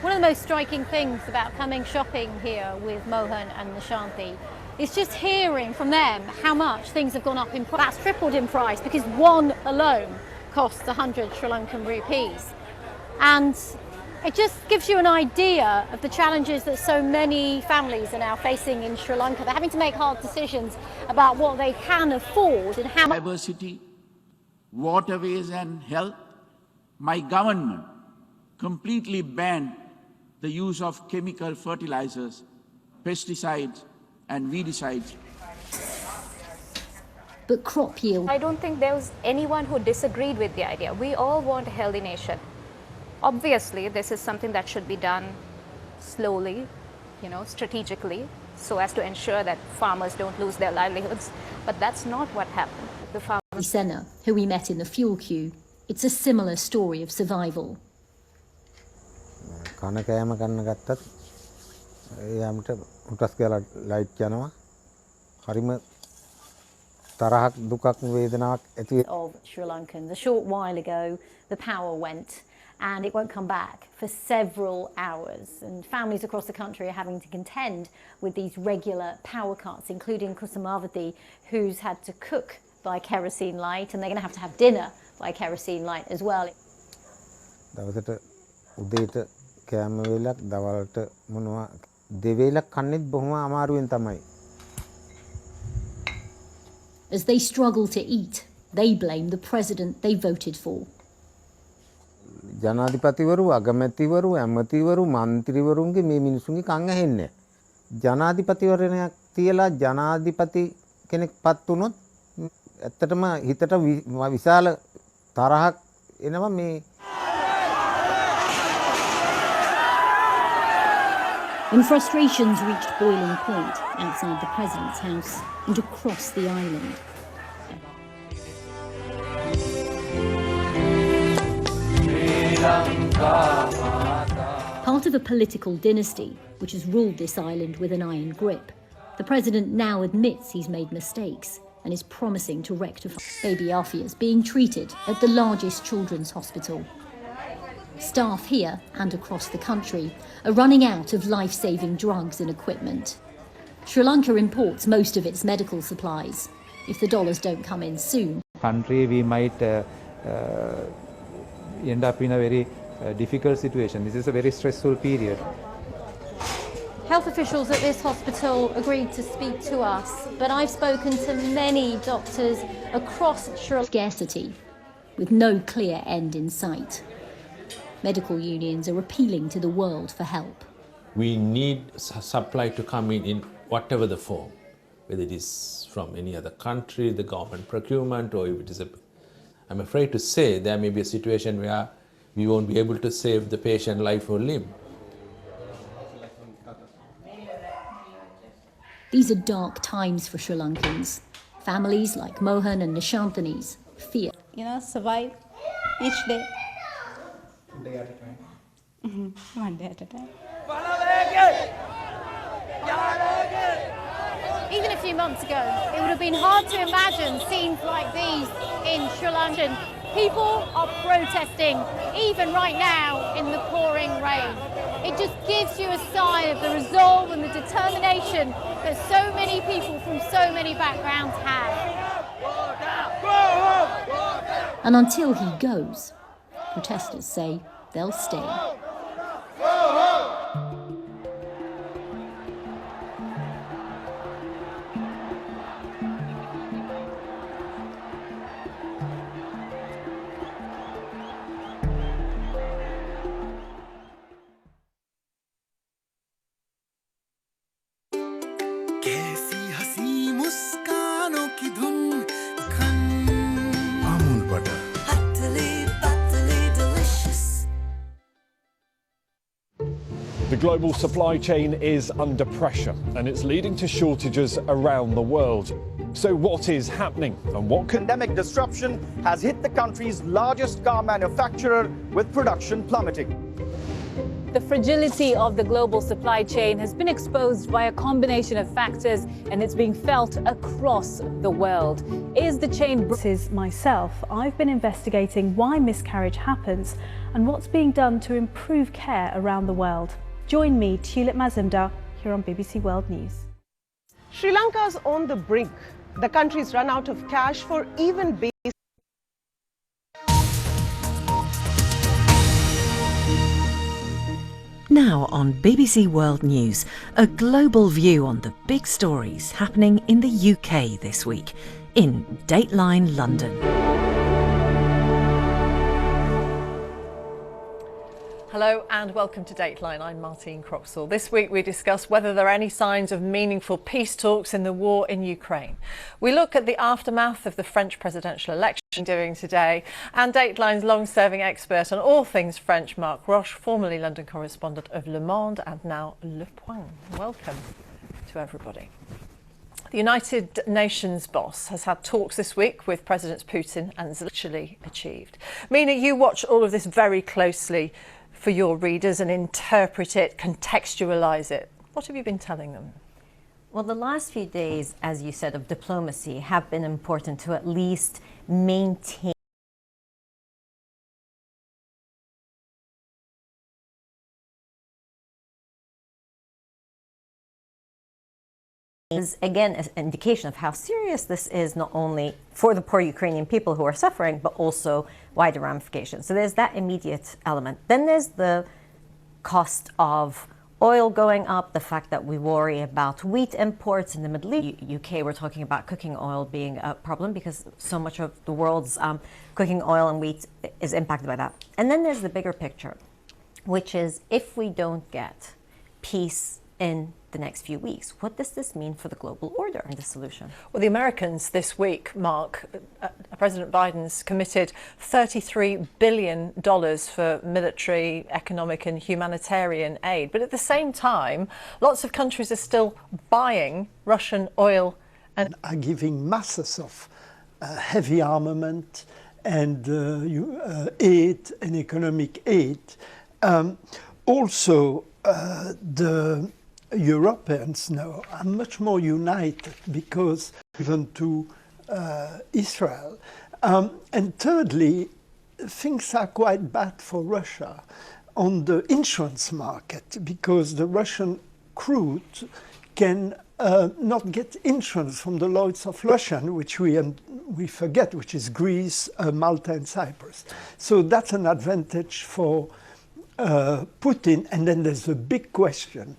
One of the most striking things about coming shopping here with Mohan and Nishanti is just hearing from them how much things have gone up in price. That's tripled in price because one alone costs 100 Sri Lankan rupees. And it just gives you an idea of the challenges that so many families are now facing in Sri Lanka. They're having to make hard decisions about what they can afford and how much. Diversity, waterways and health, my government completely banned the use of chemical fertilizers, pesticides and weedicides. But crop yield. I don't think there was anyone who disagreed with the idea. We all want a healthy nation. Obviously, this is something that should be done slowly, strategically, so as to ensure that farmers don't lose their livelihoods. But that's not what happened. The farmers. Senna, who we met in the fuel queue, it's a similar story of survival. Of Sri Lankans. A short while ago, the power went and it won't come back for several hours. And families across the country are having to contend with these regular power cuts, including Kusamavati, who's had to cook by kerosene light, and they're going to have dinner by kerosene light as well. As they struggle to eat, they blame the president they voted for. ජනාධිපතිවරු අගමැතිවරු ඇමතිවරු මන්ත්‍රීවරුන්ගේ මේ මිනිසුන්ගේ කන් ඇහෙන්නේ. ජනාධිපතිවරණයක් තියලා ජනාධිපති කෙනෙක් පත් වුණොත් ඇත්තටම හිතට විශාල තරහක් එනවා මේ. When frustrations reached boiling point outside the president's house and across the island. Part of a political dynasty which has ruled this island with an iron grip, the president now admits he's made mistakes and is promising to rectify. Baby Afia is being treated at the largest children's hospital. Staff here and across the country are running out of life-saving drugs and equipment. Sri Lanka imports most of its medical supplies. If the dollars don't come in soon, country we might end up in a very difficult situation. This is a very stressful period. Health officials at this hospital agreed to speak to us, but I've spoken to many doctors across Sri Lanka. Scarcity, with no clear end in sight. Medical unions are appealing to the world for help. We need supply to come in whatever the form, whether it is from any other country, the government procurement, or if it is I'm afraid to say there may be a situation where we won't be able to save the patient life or limb. These are dark times for Sri Lankans. Families like Mohan and Nishantani's fear. Survive each day. One day at a time. One day at a time. Even a few months ago, it would have been hard to imagine scenes like these in Sri Lanka. People are protesting, even right now in the pouring rain. It just gives you a sign of the resolve and the determination that so many people from so many backgrounds have. And until he goes, protesters say they'll stay. Amul butter. global supply chain is under pressure and it's leading to shortages around the world. So what is happening and what could... Pandemic disruption has hit the country's largest car manufacturer, with production plummeting. The fragility of the global supply chain has been exposed by a combination of factors, and it's being felt across the world. Is the chain... Myself, I've been investigating why miscarriage happens and what's being done to improve care around the world. Join me, Tulip Mazumdar, here on BBC World News. Sri Lanka's on the brink. The country's run out of cash for even basic... Now on BBC World News, a global view on the big stories happening in the UK this week in Dateline London. Hello and welcome to Dateline. I'm Martine Croxall. This week we discuss whether there are any signs of meaningful peace talks in the war in Ukraine. We look at the aftermath of the French presidential election during today, and Dateline's long-serving expert on all things French, Marc Roche, formerly London correspondent of Le Monde and now Le Point. Welcome to everybody. The United Nations boss has had talks this week with Presidents Putin and Zelensky achieved. Mina, you watch all of this very closely for your readers and interpret it, contextualise it. What have you been telling them? Well, the last few days, as you said, of diplomacy have been important to at least maintain is again an indication of how serious this is, not only for the poor Ukrainian people who are suffering, but also wider ramifications. So there's that immediate element. Then there's the cost of oil going up, the fact that we worry about wheat imports in the Middle East. UK, we're talking about cooking oil being a problem because so much of the world's cooking oil and wheat is impacted by that. And then there's the bigger picture, which is if we don't get peace in the next few weeks, what does this mean for the global order and the solution? Well, the Americans this week, Mark, President Biden's committed $33 billion for military, economic and humanitarian aid. But at the same time, lots of countries are still buying Russian oil and are giving masses of heavy armament and aid and economic aid. Also, the Europeans now are much more united because even to Israel. And thirdly, things are quite bad for Russia on the insurance market because the Russian crude can not get insurance from the Lloyd's of Russia, which we forget, which is Greece, Malta and Cyprus. So that's an advantage for Putin. And then there's a big question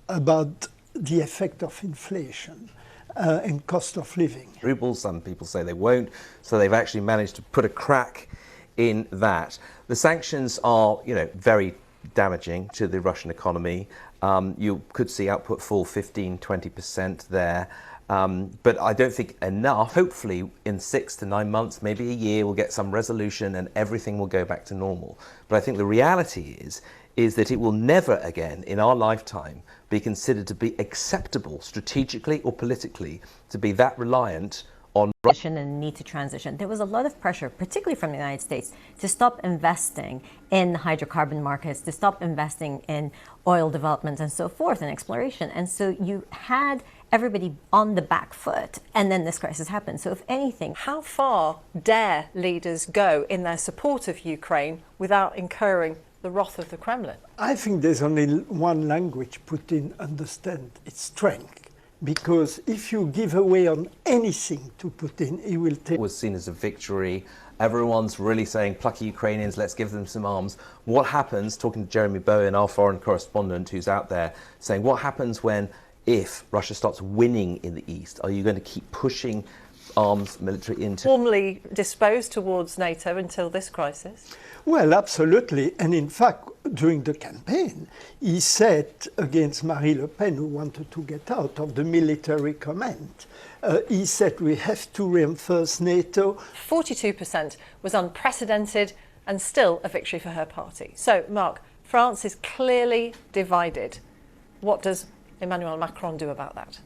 about the effect of inflation and cost of living. Rubles, some people say they won't, so they've actually managed to put a crack in that. The sanctions are, very damaging to the Russian economy. You could see output fall 15-20% there. But I don't think enough. Hopefully in 6 to 9 months, maybe a year, we'll get some resolution and everything will go back to normal. But I think the reality is that it will never again in our lifetime be considered to be acceptable strategically or politically to be that reliant on Russia. And need to transition. There was a lot of pressure, particularly from the United States, to stop investing in hydrocarbon markets, to stop investing in oil development and so forth and exploration. And so you had everybody on the back foot, and then this crisis happened. So if anything, how far dare leaders go in their support of Ukraine without incurring the wrath of the Kremlin? I think there's only one language Putin understands, it's strength. Because if you give away on anything to Putin, he will take... It was seen as a victory. Everyone's really saying, plucky Ukrainians, let's give them some arms. What happens, talking to Jeremy Bowen, our foreign correspondent who's out there, saying, what happens if Russia starts winning in the East? Are you going to keep pushing arms military into... Formally disposed towards NATO until this crisis? Well, absolutely. And in fact, during the campaign, he said against Marine Le Pen, who wanted to get out of the military command, he said we have to reinforce NATO. 42% was unprecedented and still a victory for her party. So, Mark, France is clearly divided. What does Emmanuel Macron do about that?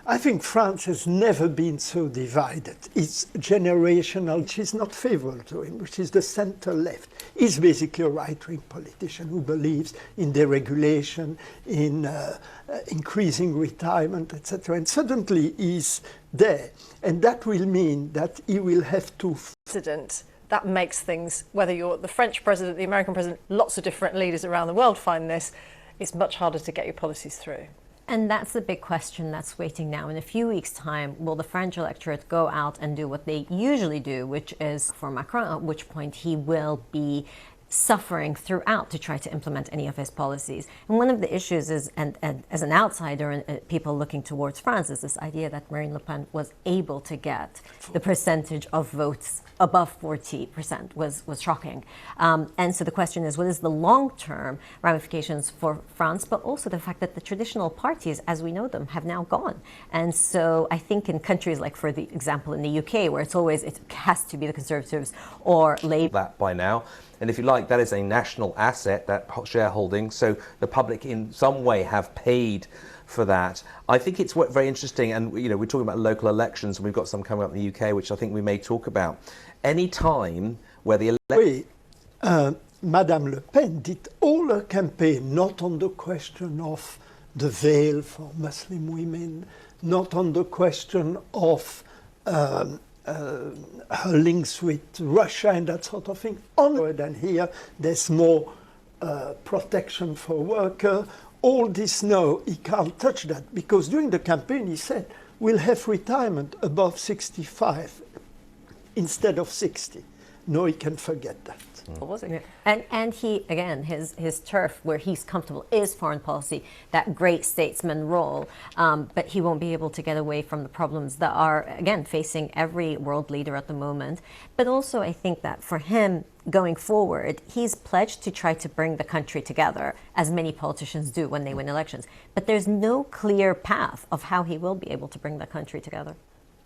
I think France has never been so divided. It's generational, which is not favourable to him, which is the centre-left. He's basically a right-wing politician who believes in deregulation, in increasing retirement, etc. And suddenly he's there. And that will mean that he will have to... That makes things, whether you're the French president, the American president, lots of different leaders around the world find this, it's much harder to get your policies through. And that's the big question that's waiting now. In a few weeks' time, will the French electorate go out and do what they usually do, which is for Macron, at which point he will be suffering throughout to try to implement any of his policies. And one of the issues is, and as an outsider and people looking towards France, is this idea that Marine Le Pen was able to get the percentage of votes above 40% was shocking. And so the question is, what is the long-term ramifications for France, but also the fact that the traditional parties, as we know them, have now gone. And so I think in countries like, for the example, in the UK, where it's always, it has to be the Conservatives or Labour. That by now. And if you like, that is a national asset, that shareholding. So the public in some way have paid for that. I think it's very interesting, and you know, we're talking about local elections, and we've got some coming up in the UK, which I think we may talk about. Any time where the Madame Le Pen did all her campaign not on the question of the veil for Muslim women, not on the question of her links with Russia and that sort of thing. Onward and here, there's more protection for workers. All this, no, he can't touch that, because during the campaign he said, we'll have retirement above 65 instead of 60. No, he can forget that. Was it? And he, again, his turf where he's comfortable is foreign policy, that great statesman role, but he won't be able to get away from the problems that are, again, facing every world leader at the moment. But also I think that for him, going forward, he's pledged to try to bring the country together, as many politicians do when they win elections. But there's no clear path of how he will be able to bring the country together.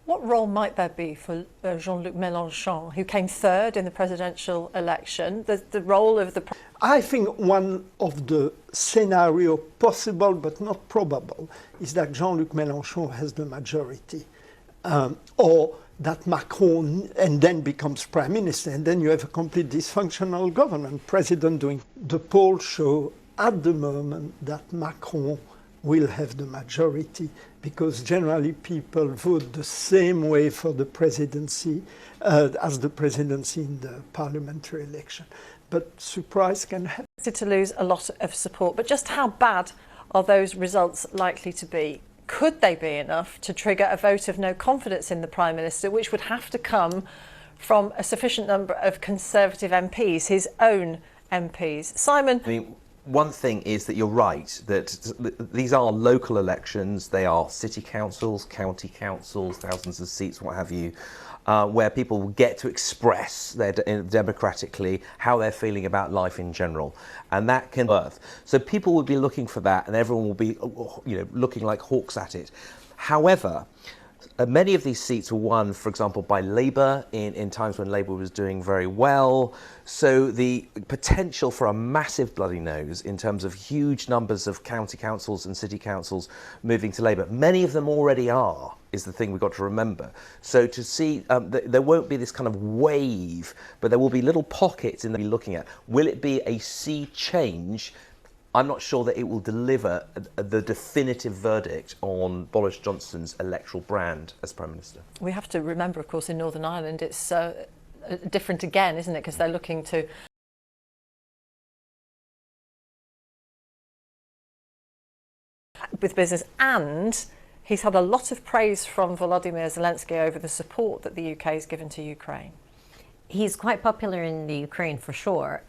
What role might there be for Jean-Luc Mélenchon, who came third in the presidential election? The role of the... I think one of the scenario possible but not probable is that Jean-Luc Mélenchon has the majority, or that Macron and then becomes prime minister, and then you have a complete dysfunctional government, president doing... The polls show at the moment that Macron will have the majority, because generally people vote the same way for the presidency as the presidency in the parliamentary election. But surprise can happen. To lose a lot of support, but just how bad are those results likely to be? Could they be enough to trigger a vote of no confidence in the Prime Minister, which would have to come from a sufficient number of Conservative MPs, his own MPs? Simon? I mean, one thing is that you're right, that these are local elections, they are city councils, county councils, thousands of seats, what have you, where people will get to express democratically how they're feeling about life in general. And that can birth. So people will be looking for that, and everyone will be, you know, looking like hawks at it. However, many of these seats were won, for example, by Labour in times when Labour was doing very well. So the potential for a massive bloody nose in terms of huge numbers of county councils and city councils moving to Labour, many of them already are, is the thing we've got to remember. So to see, there won't be this kind of wave, but there will be little pockets in the looking at. Will it be a sea change? I'm not sure that it will deliver the definitive verdict on Boris Johnson's electoral brand as Prime Minister. We have to remember, of course, in Northern Ireland, it's different again, isn't it? Because they're looking to... with business, and he's had a lot of praise from Volodymyr Zelensky over the support that the UK has given to Ukraine. He's quite popular in the Ukraine for sure.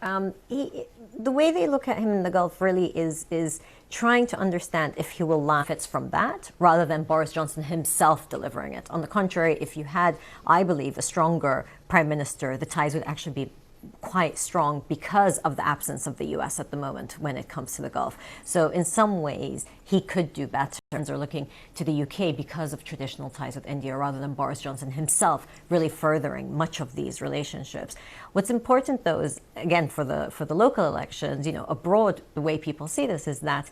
The way they look at him in the Gulf really is trying to understand if he will laugh it's from that rather than Boris Johnson himself delivering it. On the contrary, if you had, I believe, a stronger prime minister, the ties would actually be quite strong because of the absence of the US at the moment when it comes to the Gulf. So in some ways, he could do better. Are looking to the UK because of traditional ties with India, rather than Boris Johnson himself really furthering much of these relationships. What's important, though, is again for the local elections, abroad, the way people see this is that,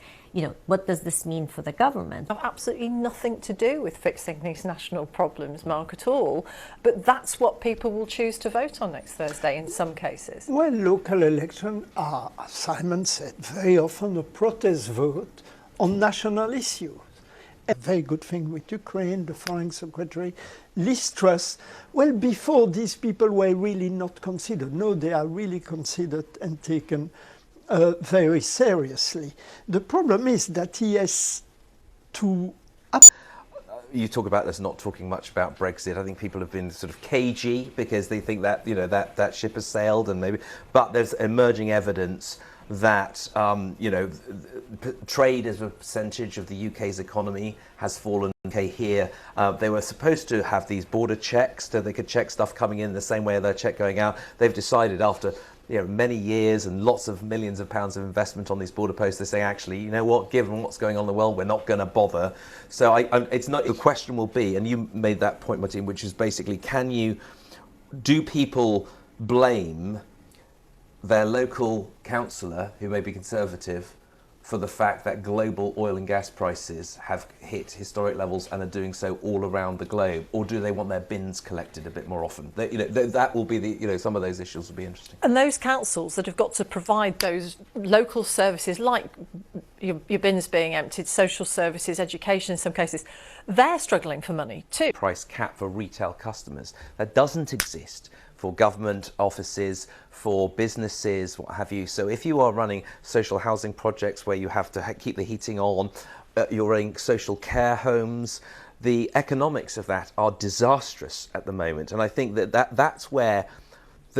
what does this mean for the government? Have absolutely nothing to do with fixing these national problems, Mark, at all. But that's what people will choose to vote on next Thursday in some cases. Well, local elections are, as Simon said, very often a protest vote on national issues. A very good thing with Ukraine, the Foreign Secretary, Liz Truss, well, before these people were really not considered. No, they are really considered and taken very seriously. The problem is that he has to... You talk about us not talking much about Brexit. I think people have been sort of cagey because they think that, that ship has sailed, and maybe... But there's emerging evidence that trade as a percentage of the UK's economy has fallen. Okay, here they were supposed to have these border checks so they could check stuff coming in the same way they check going out. They've decided after many years and lots of millions of pounds of investment on these border posts, they're saying, actually, you know what, given what's going on in the world, we're not going to bother. So it's not, the question will be, and you made that point, Martin, which is basically, do people blame their local councillor, who may be Conservative, for the fact that global oil and gas prices have hit historic levels and are doing so all around the globe? Or do they want their bins collected a bit more often? That will be some of those issues will be interesting. And those councils that have got to provide those local services, like your bins being emptied, social services, education in some cases, they're struggling for money too. Price cap for retail customers. That doesn't exist for government offices, for businesses, what have you. So if you are running social housing projects where you have to keep the heating on, you're running social care homes, the economics of that are disastrous at the moment. And I think that's where,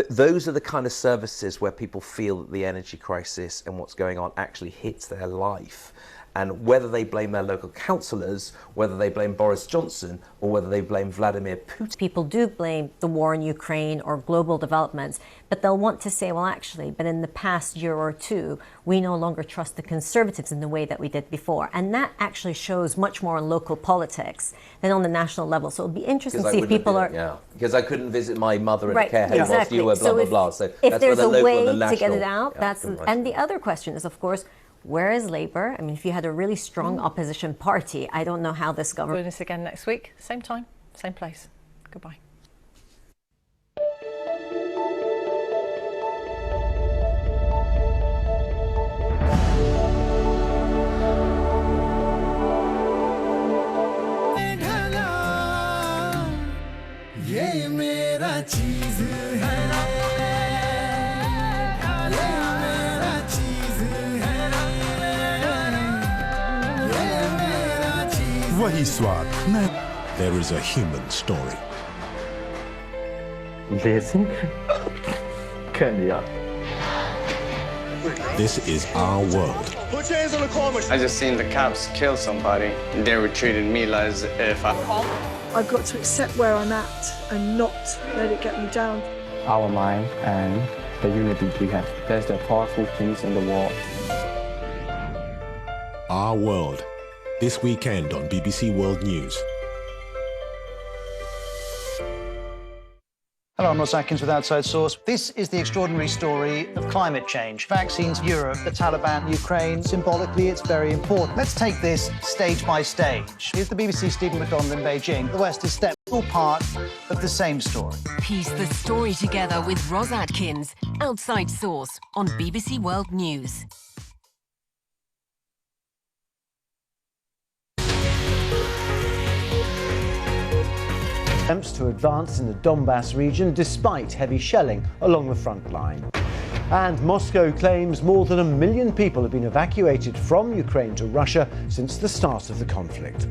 those are the kind of services where people feel that the energy crisis and what's going on actually hits their life. And whether they blame their local councillors, whether they blame Boris Johnson, or whether they blame Vladimir Putin. People do blame the war in Ukraine or global developments, but they'll want to say, well, actually, but in the past year or two, we no longer trust the Conservatives in the way that we did before. And that actually shows much more in local politics than on the national level. So it'll be interesting to see if people are... Yeah, because I couldn't visit my mother in right, a care home whilst you were blah, blah, blah. So if there's a way to get it national, out, that's... And the other question is, of course, where is Labour? I mean, if you had a really strong opposition party, I don't know how this government... Join us again next week, same time, same place. Goodbye. वही स्वाद न there is a human story. This is our world. Put your hands on the car. I just seen the cops kill somebody. They were treating me as if I've got to accept where I'm at and not let it get me down. Our mind and the unity we have. That's the powerful things in the world. Our world. This weekend on BBC World News. Hello, I'm Ross Atkins with Outside Source. This is the extraordinary story of climate change. Vaccines, Europe, the Taliban, Ukraine. Symbolically, it's very important. Let's take this stage by stage. Here's the BBC's Stephen McDonald in Beijing. The West is stepping all part of the same story. Piece the story together with Ross Atkins. Outside Source on BBC World News. Attempts to advance in the Donbass region despite heavy shelling along the front line. And Moscow claims more than 1 million people have been evacuated from Ukraine to Russia since the start of the conflict.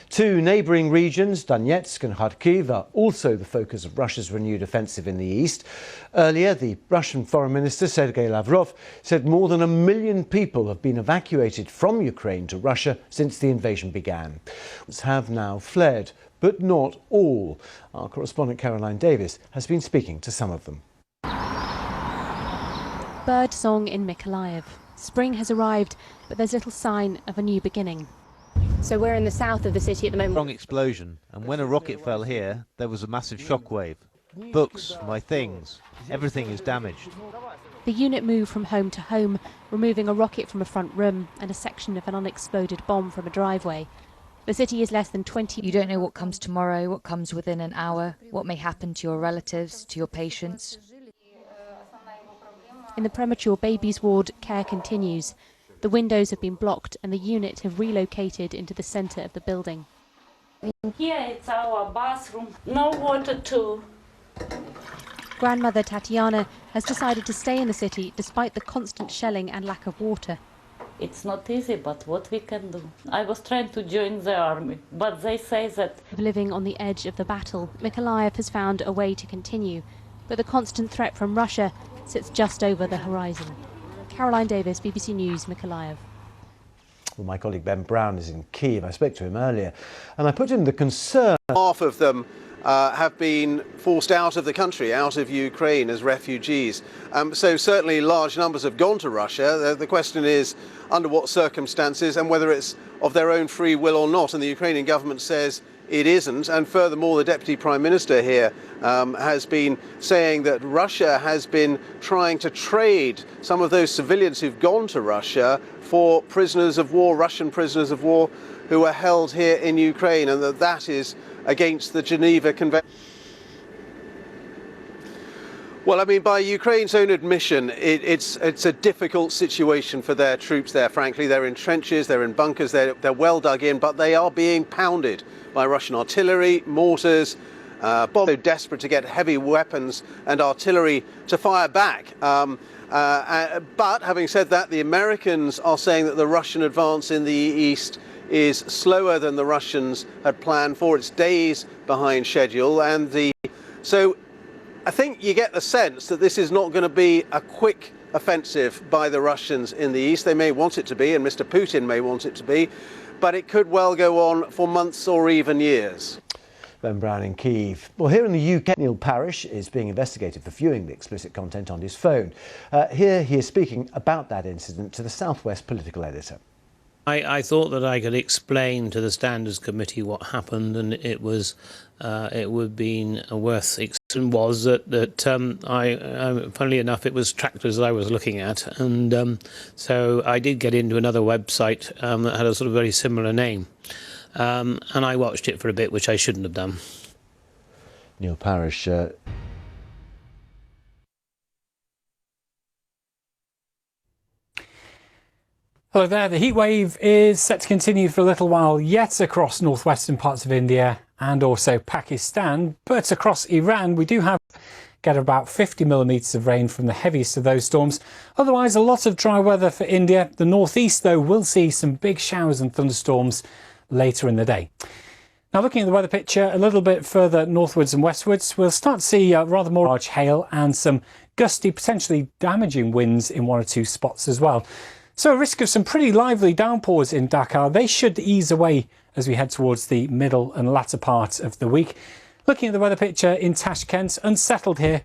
Two neighbouring regions, Donetsk and Kharkiv, are also the focus of Russia's renewed offensive in the east. Earlier, the Russian Foreign Minister Sergei Lavrov said more than 1 million people have been evacuated from Ukraine to Russia since the invasion began. Have now fled, but not all. Our correspondent Caroline Davis has been speaking to some of them. bird song in Mykolaiv. Spring has arrived, but there's little sign of a new beginning. So we're in the south of the city at the moment. Strong explosion, and when a rocket fell here, there was a massive shockwave. Books, my things, everything is damaged. The unit moved from home to home, removing a rocket from a front room and a section of an unexploded bomb from a driveway. The city is less than 20. You don't know what comes tomorrow, what comes within an hour, what may happen to your relatives, to your patients. In the premature babies ward, care continues. The windows have been blocked and the unit have relocated into the centre of the building. Here it's our bathroom, no water too. Grandmother Tatiana has decided to stay in the city despite the constant shelling and lack of water. It's not easy, but what we can do. I was trying to join the army, but they say that... Living on the edge of the battle, Mykolaiv has found a way to continue, but the constant threat from Russia sits just over the horizon. Caroline Davis, BBC News, Mykolaiv. Well, my colleague Ben Brown is in Kyiv. I spoke to him earlier, and I put him the concern. Half of them have been forced out of the country, out of Ukraine as refugees. So certainly large numbers have gone to Russia. The question is under what circumstances and whether it's of their own free will or not. And the Ukrainian government says it isn't. And furthermore, the Deputy Prime Minister here has been saying that Russia has been trying to trade some of those civilians who've gone to Russia for prisoners of war, Russian prisoners of war, who are held here in Ukraine, and that is against the Geneva Convention. Well, I mean, by Ukraine's own admission, it's a difficult situation for their troops there, frankly. They're in trenches, they're in bunkers, they're well dug in, but they are being pounded by Russian artillery, mortars, bombs. So desperate to get heavy weapons and artillery to fire back. But having said that, the Americans are saying that the Russian advance in the east is slower than the Russians had planned for. It's days behind schedule, so I think you get the sense that this is not going to be a quick offensive by the Russians in the east. They may want it to be, and Mr. Putin may want it to be, but it could well go on for months or even years. Ben Brown in Kyiv. Well, here in the UK, Neil Parish is being investigated for viewing the explicit content on his phone. Here he is speaking about that incident to the South West political editor. I thought that I could explain to the Standards Committee what happened, and it would have been worth explaining. Was that funnily enough, it was tractors that I was looking at, and so I did get into another website that had a sort of very similar name, and I watched it for a bit, which I shouldn't have done. Neil Parish. Hello there. The heat wave is set to continue for a little while yet across northwestern parts of India and also Pakistan. But across Iran, we do get about 50 millimetres of rain from the heaviest of those storms. Otherwise, a lot of dry weather for India. The northeast, though, will see some big showers and thunderstorms later in the day. Now, looking at the weather picture a little bit further northwards and westwards, we'll start to see rather more large hail and some gusty, potentially damaging winds in one or two spots as well. So a risk of some pretty lively downpours in Dhaka. They should ease away as we head towards the middle and latter part of the week. Looking at the weather picture in Tashkent, unsettled here.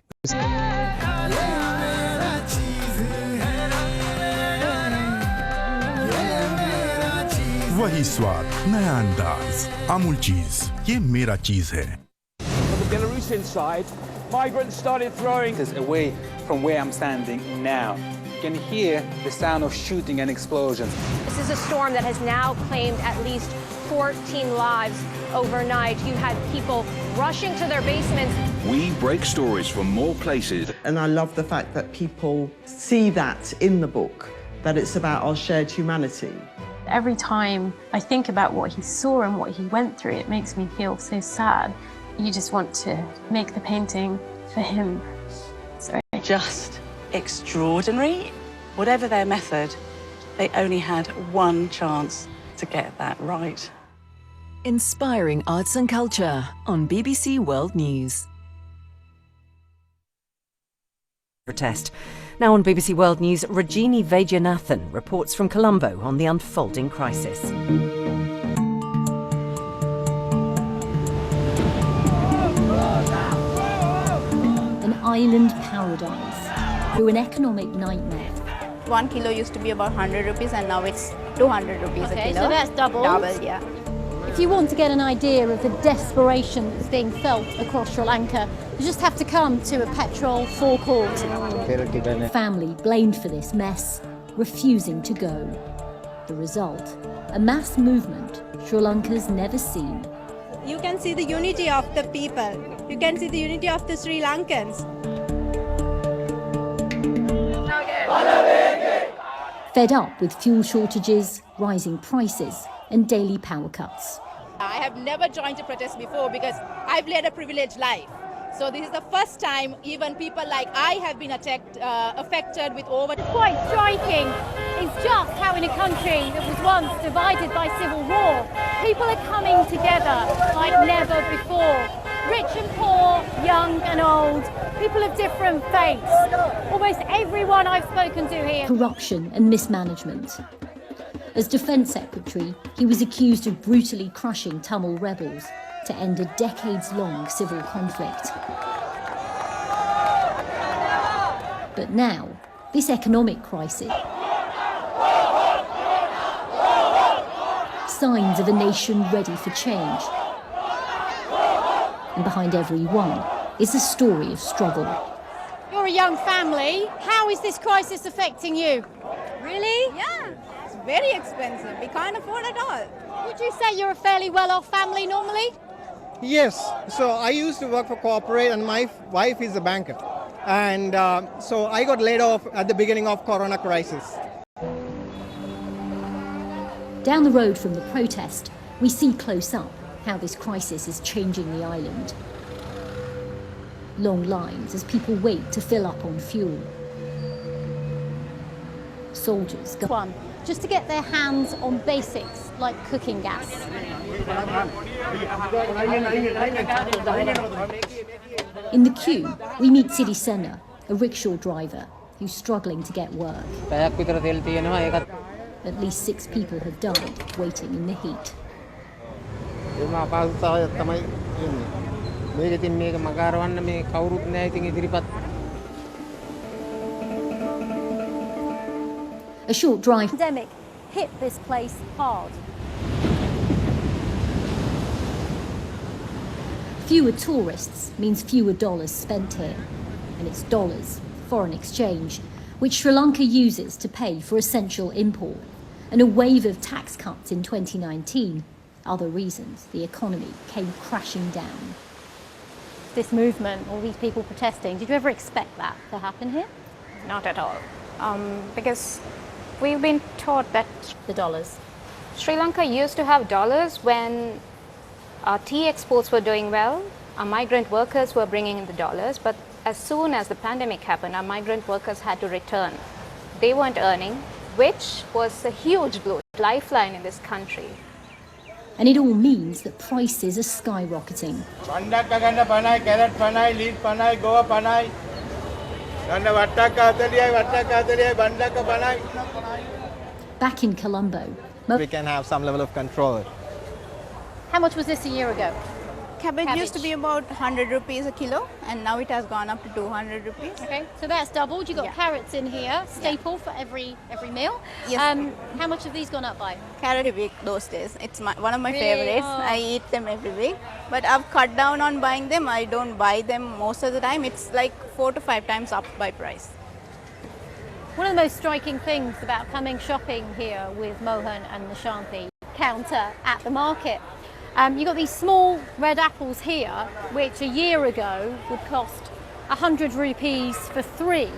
वही स्वाद नया अंदाज अमूल चीज ये मेरा चीज है. On the Belarusian side, migrants started throwing away from where I'm standing now. You can hear the sound of shooting and explosions. This is a storm that has now claimed at least 14 lives overnight. You had people rushing to their basements. We break stories from more places. And I love the fact that people see that in the book, that it's about our shared humanity. Every time I think about what he saw and what he went through, it makes me feel so sad. You just want to make the painting for him. So just extraordinary. Whatever their method, they only had one chance to get that right. Inspiring arts and culture on BBC World News. Protest. Now on BBC World News, Rajini Vaidyanathan reports from Colombo on the unfolding crisis. An island paradise. through an economic nightmare. 1 kilo used to be about 100 rupees and now it's 200 rupees a kilo. So that's doubled. Double, yeah. If you want to get an idea of the desperation that's being felt across Sri Lanka, you just have to come to a petrol forecourt. Family blamed for this mess, refusing to go. The result, a mass movement Sri Lanka's never seen. You can see the unity of the people. You can see the unity of the Sri Lankans. Fed up with fuel shortages, rising prices, and daily power cuts. I have never joined a protest before because I've led a privileged life. So this is the first time even people like I have been affected with over. Quite striking is just how in a country that was once divided by civil war, people are coming together like never before. Rich and poor, young and old, people of different faiths. Almost everyone I've spoken to here. Corruption and mismanagement. As Defence Secretary, he was accused of brutally crushing Tamil rebels to end a decades-long civil conflict. But now, this economic crisis, signs of a nation ready for change. And behind every one is a story of struggle. You're a young family. How is this crisis affecting you? Really? Yeah. It's very expensive. We can't afford it all. Would you say you're a fairly well-off family normally? Yes. So I used to work for corporate and my wife is a banker. And so I got laid off at the beginning of Corona crisis. Down the road from the protest, we see close up how this crisis is changing the island. Long lines as people wait to fill up on fuel. Soldiers go on just to get their hands on basics like cooking gas. In the queue, we meet Siri Sena, a rickshaw driver who's struggling to get work. At least 6 people have died waiting in the heat. A short drive. Pandemic hit this place hard. Fewer tourists means fewer dollars spent here. And it's dollars, foreign exchange, which Sri Lanka uses to pay for essential import. And a wave of tax cuts in 2019. Other reasons the economy came crashing down. This movement, all these people protesting, did you ever expect that to happen here? Not at all. Because we've been taught that the dollars. Sri Lanka used to have dollars when our tea exports were doing well, our migrant workers were bringing in the dollars, but as soon as the pandemic happened, our migrant workers had to return. They weren't earning, which was a huge blow, lifeline in this country. And it all means that prices are skyrocketing. Back in Colombo, we can have some level of control. How much was this a year ago? Cabbage used to be about 100 rupees a kilo and now it has gone up to 200 rupees. Okay, so that's doubled. You've got carrots in here, staple for every meal. Yes. How much have these gone up by? Carrot every week those days. It's one of my Really? favorites. Oh. I eat them every week. But I've cut down on buying them. I don't buy them most of the time. It's like 4 to 5 times up by price. One of the most striking things about coming shopping here with Mohan and the Shanti counter at the market, you've got these small red apples here, which a year ago would cost 100 rupees for 3.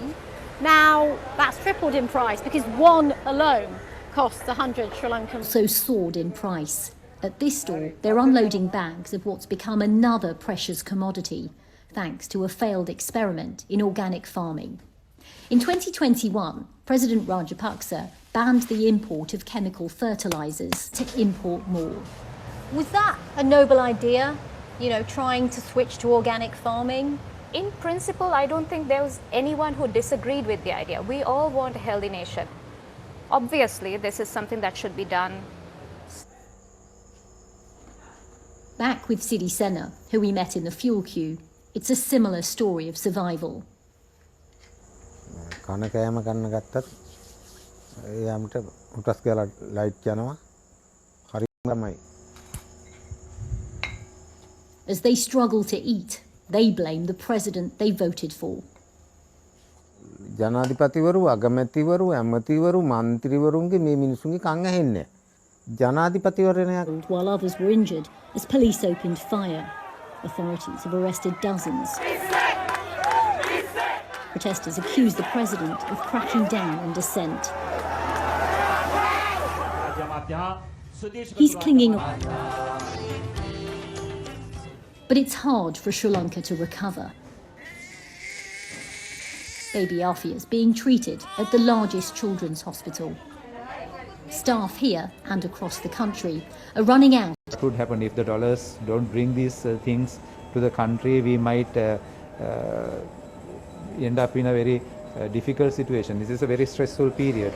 Now that's tripled in price because one alone costs 100 Sri Lankan. So soared in price. At this store, they're unloading bags of what's become another precious commodity, thanks to a failed experiment in organic farming. In 2021, President Rajapaksa banned the import of chemical fertilizers to import more. Was that a noble idea, trying to switch to organic farming? In principle, I don't think there was anyone who disagreed with the idea. We all want a healthy nation. Obviously, this is something that should be done. Back with Siri Sena, who we met in the fuel queue, it's a similar story of survival. කන කෑම කන්න ගත්තත් යාමට උටස් ගාලා light යනවා. හරිම ළමයි. As they struggle to eat, they blame the president they voted for. ජනාධිපතිවරු, අගමැතිවරු, ඇමතිවරු, මන්ත්‍රීවරුන්ගේ මේ මිනිසුන්ගේ කන් ඇහෙන්නේ. ජනාධිපතිවරණයක්. While others were injured as police opened fire. Authorities have arrested dozens. Protesters accuse the president of cracking down on dissent. He's clinging on. But it's hard for Sri Lanka to recover. Baby Afia is being treated at the largest children's hospital. Staff here and across the country are running out. What could happen if the dollars don't bring these things to the country? We might end up in a very difficult situation. This is a very stressful period.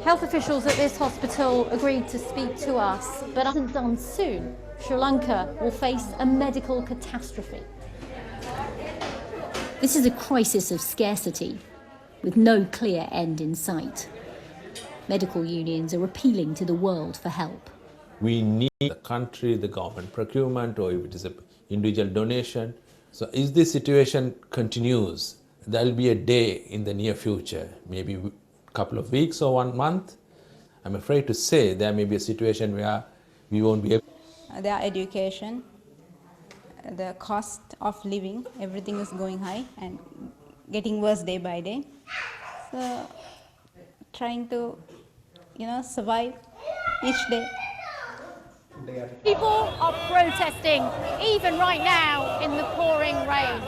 Health officials at this hospital agreed to speak to us, but if it's done soon, Sri Lanka will face a medical catastrophe. This is a crisis of scarcity, with no clear end in sight. Medical unions are appealing to the world for help. We need the country, the government procurement, or if it is an individual donation. So if this situation continues, there will be a day in the near future, maybe a couple of weeks or 1 month. I'm afraid to say there may be a situation where we won't be able. Their education, the cost of living, everything is going high and getting worse day by day. So trying to, survive each day. People are protesting, even right now in the pouring rain.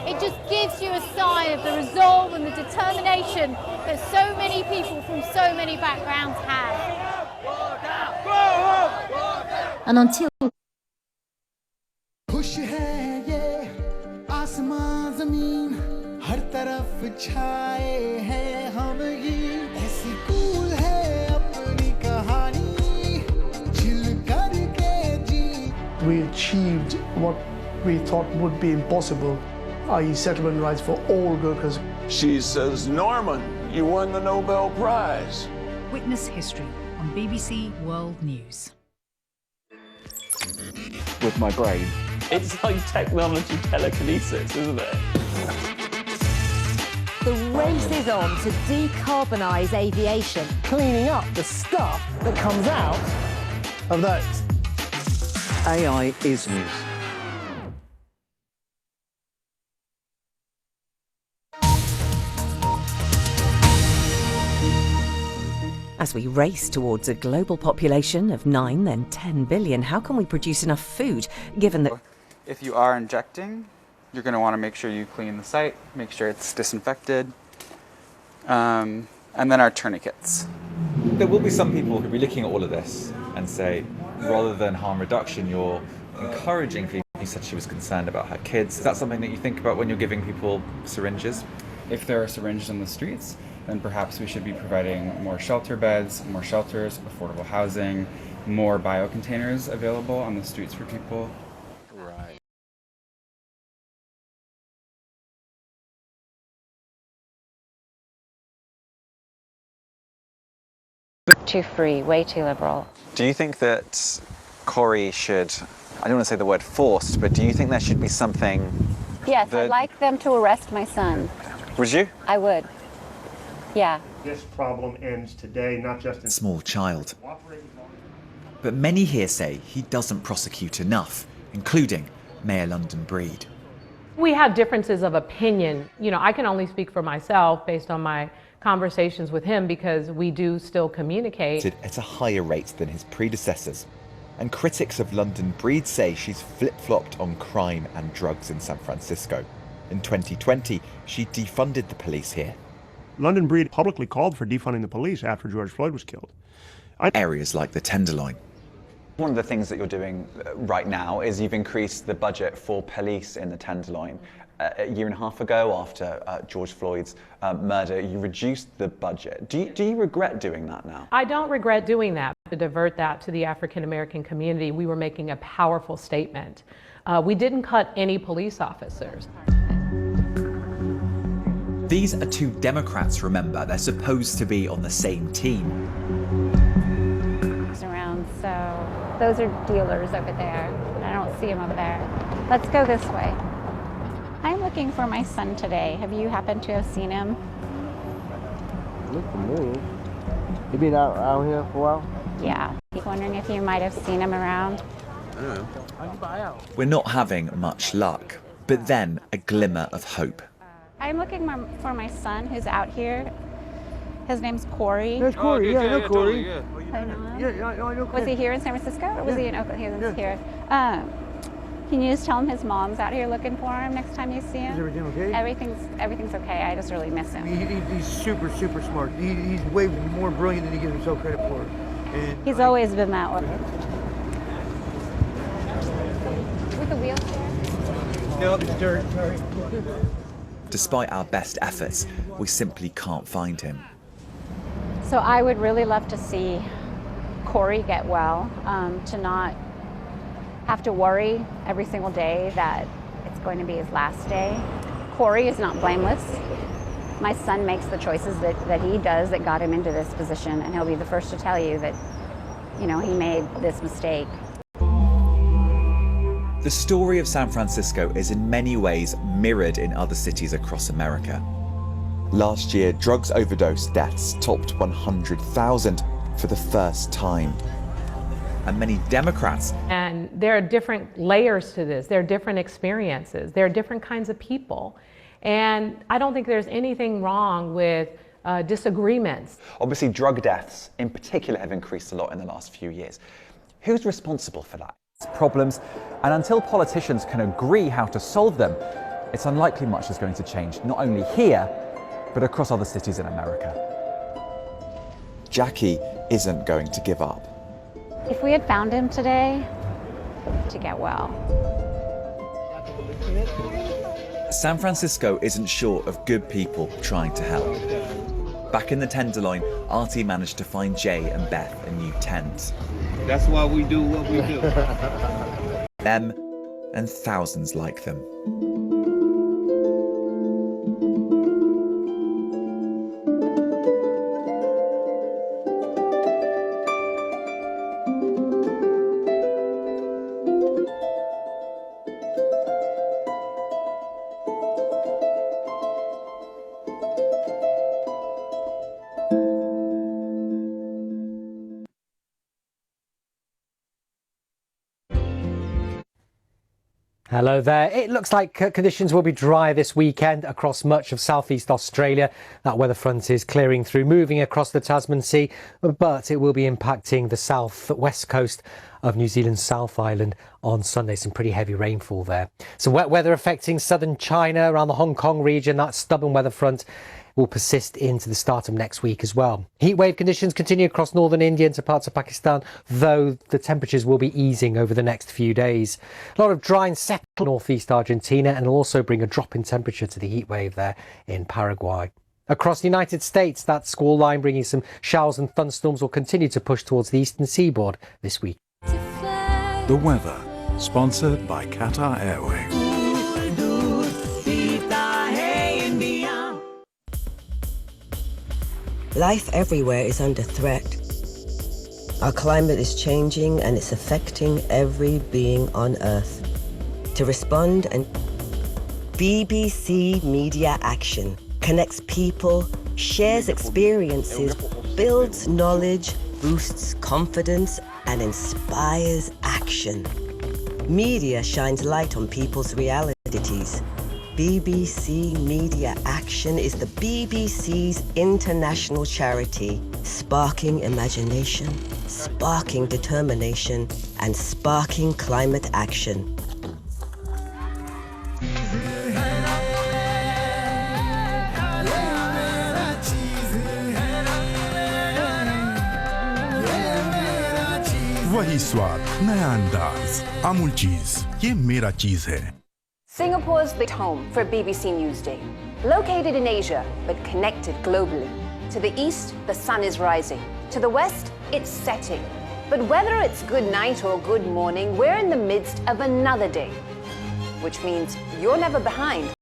It just gives you a sign of the resolve and the determination that so many people from so many backgrounds have. And until we achieved what we thought would be impossible, i.e. settlement rights for all Gurkhas. She says, Norman, you won the Nobel Prize. Witness history on BBC World News. With my brain. It's like technology telekinesis, isn't it? The race is on to decarbonise aviation. Cleaning up the stuff that comes out of that. AI is news. As we race towards a global population of 9, then 10 billion, how can we produce enough food, given that... If you are injecting, you're going to want to make sure you clean the site, make sure it's disinfected, and then our tourniquets. There will be some people who'll be looking at all of this and say, rather than harm reduction, you're encouraging people. You said she was concerned about her kids. Is that something that you think about when you're giving people syringes? If there are syringes in the streets, then perhaps we should be providing more shelter beds, more shelters, affordable housing, more biocontainers available on the streets for people. Right. Too free, way too liberal. Do you think that Corrie should, I don't want to say the word forced, but do you think there should be something... Yes, I'd like them to arrest my son. Would you? I would. Yeah. This problem ends today, not just in... Small child. But many here say he doesn't prosecute enough, including Mayor London Breed. We have differences of opinion. I can only speak for myself based on my conversations with him because we do still communicate. At a higher rate than his predecessors. And critics of London Breed say she's flip-flopped on crime and drugs in San Francisco. In 2020, she defunded the police here. London Breed publicly called for defunding the police after George Floyd was killed. Areas like the Tenderloin. One of the things that you're doing right now is you've increased the budget for police in the Tenderloin. A year and a half ago, after George Floyd's murder, you reduced the budget. Do you regret doing that now? I don't regret doing that. To divert that to the African American community, we were making a powerful statement. We didn't cut any police officers. These are two Democrats, remember. They're supposed to be on the same team. Around, so those are dealers over there. I don't see them over there. Let's go this way. I'm looking for my son today. Have you happened to have seen him? Look for me. You been out here for a while? Yeah. Wondering if you might have seen him around. We're not having much luck, but then a glimmer of hope. I'm looking for my son who's out here. His name's Corey. That's Corey, yeah, I know Corey. I know him. Yeah, I know Corey. Was he here in San Francisco or was he in Oakland? He was here. Can you just tell him his mom's out here looking for him next time you see him? Is everything okay? Everything's okay. I just really miss him. He's super, super smart. He's way more brilliant than he gives himself credit for. And he's always been that way. With the wheelchair? No, it's dirt, sorry. Despite our best efforts, we simply can't find him. So I would really love to see Corey get well, to not have to worry every single day that it's going to be his last day. Corey is not blameless. My son makes the choices that he does that got him into this position, and he'll be the first to tell you that, you know, he made this mistake. The story of San Francisco is in many ways mirrored in other cities across America. Last year, drugs overdose deaths topped 100,000 for the first time. And many Democrats. And there are different layers to this. There are different experiences. There are different kinds of people. And I don't think there's anything wrong with disagreements. Obviously, drug deaths in particular have increased a lot in the last few years. Who's responsible for that? Problems, and until politicians can agree how to solve them, it's unlikely much is going to change, not only here, but across other cities in America. Jackie isn't going to give up. If we had found him today, to get well. San Francisco isn't short of good people trying to help. Back in the Tenderloin, Artie managed to find Jay and Beth a new tent. That's why we do what we do. Them and thousands like them. Hello there. It looks like conditions will be dry this weekend across much of southeast Australia. That weather front is clearing through, moving across the Tasman Sea, but it will be impacting the south-west coast of New Zealand's South Island on Sunday. Some pretty heavy rainfall there. So wet weather affecting southern China, around the Hong Kong region. That stubborn weather front will persist into the start of next week as well. Heatwave conditions continue across northern India into parts of Pakistan, though the temperatures will be easing over the next few days. A lot of dry and settled northeast Argentina, and will also bring a drop in temperature to the heatwave there in Paraguay. Across the United States, that squall line bringing some showers and thunderstorms will continue to push towards the eastern seaboard this week. The weather, sponsored by Qatar Airways. Life everywhere is under threat. Our climate is changing and it's affecting every being on Earth. To respond, and BBC Media Action connects people, shares experiences, builds knowledge, boosts confidence, and inspires action. Media shines light on people's realities. BBC Media Action is the BBC's international charity, sparking imagination, sparking determination, and sparking climate action. वही स्वाद नया अंदाज अमूल चीज ये मेरा चीज है. Singapore's the home for BBC Newsday. Located in Asia, but connected globally. To the east, the sun is rising. To the west, it's setting. But whether it's good night or good morning, we're in the midst of another day. Which means you're never behind.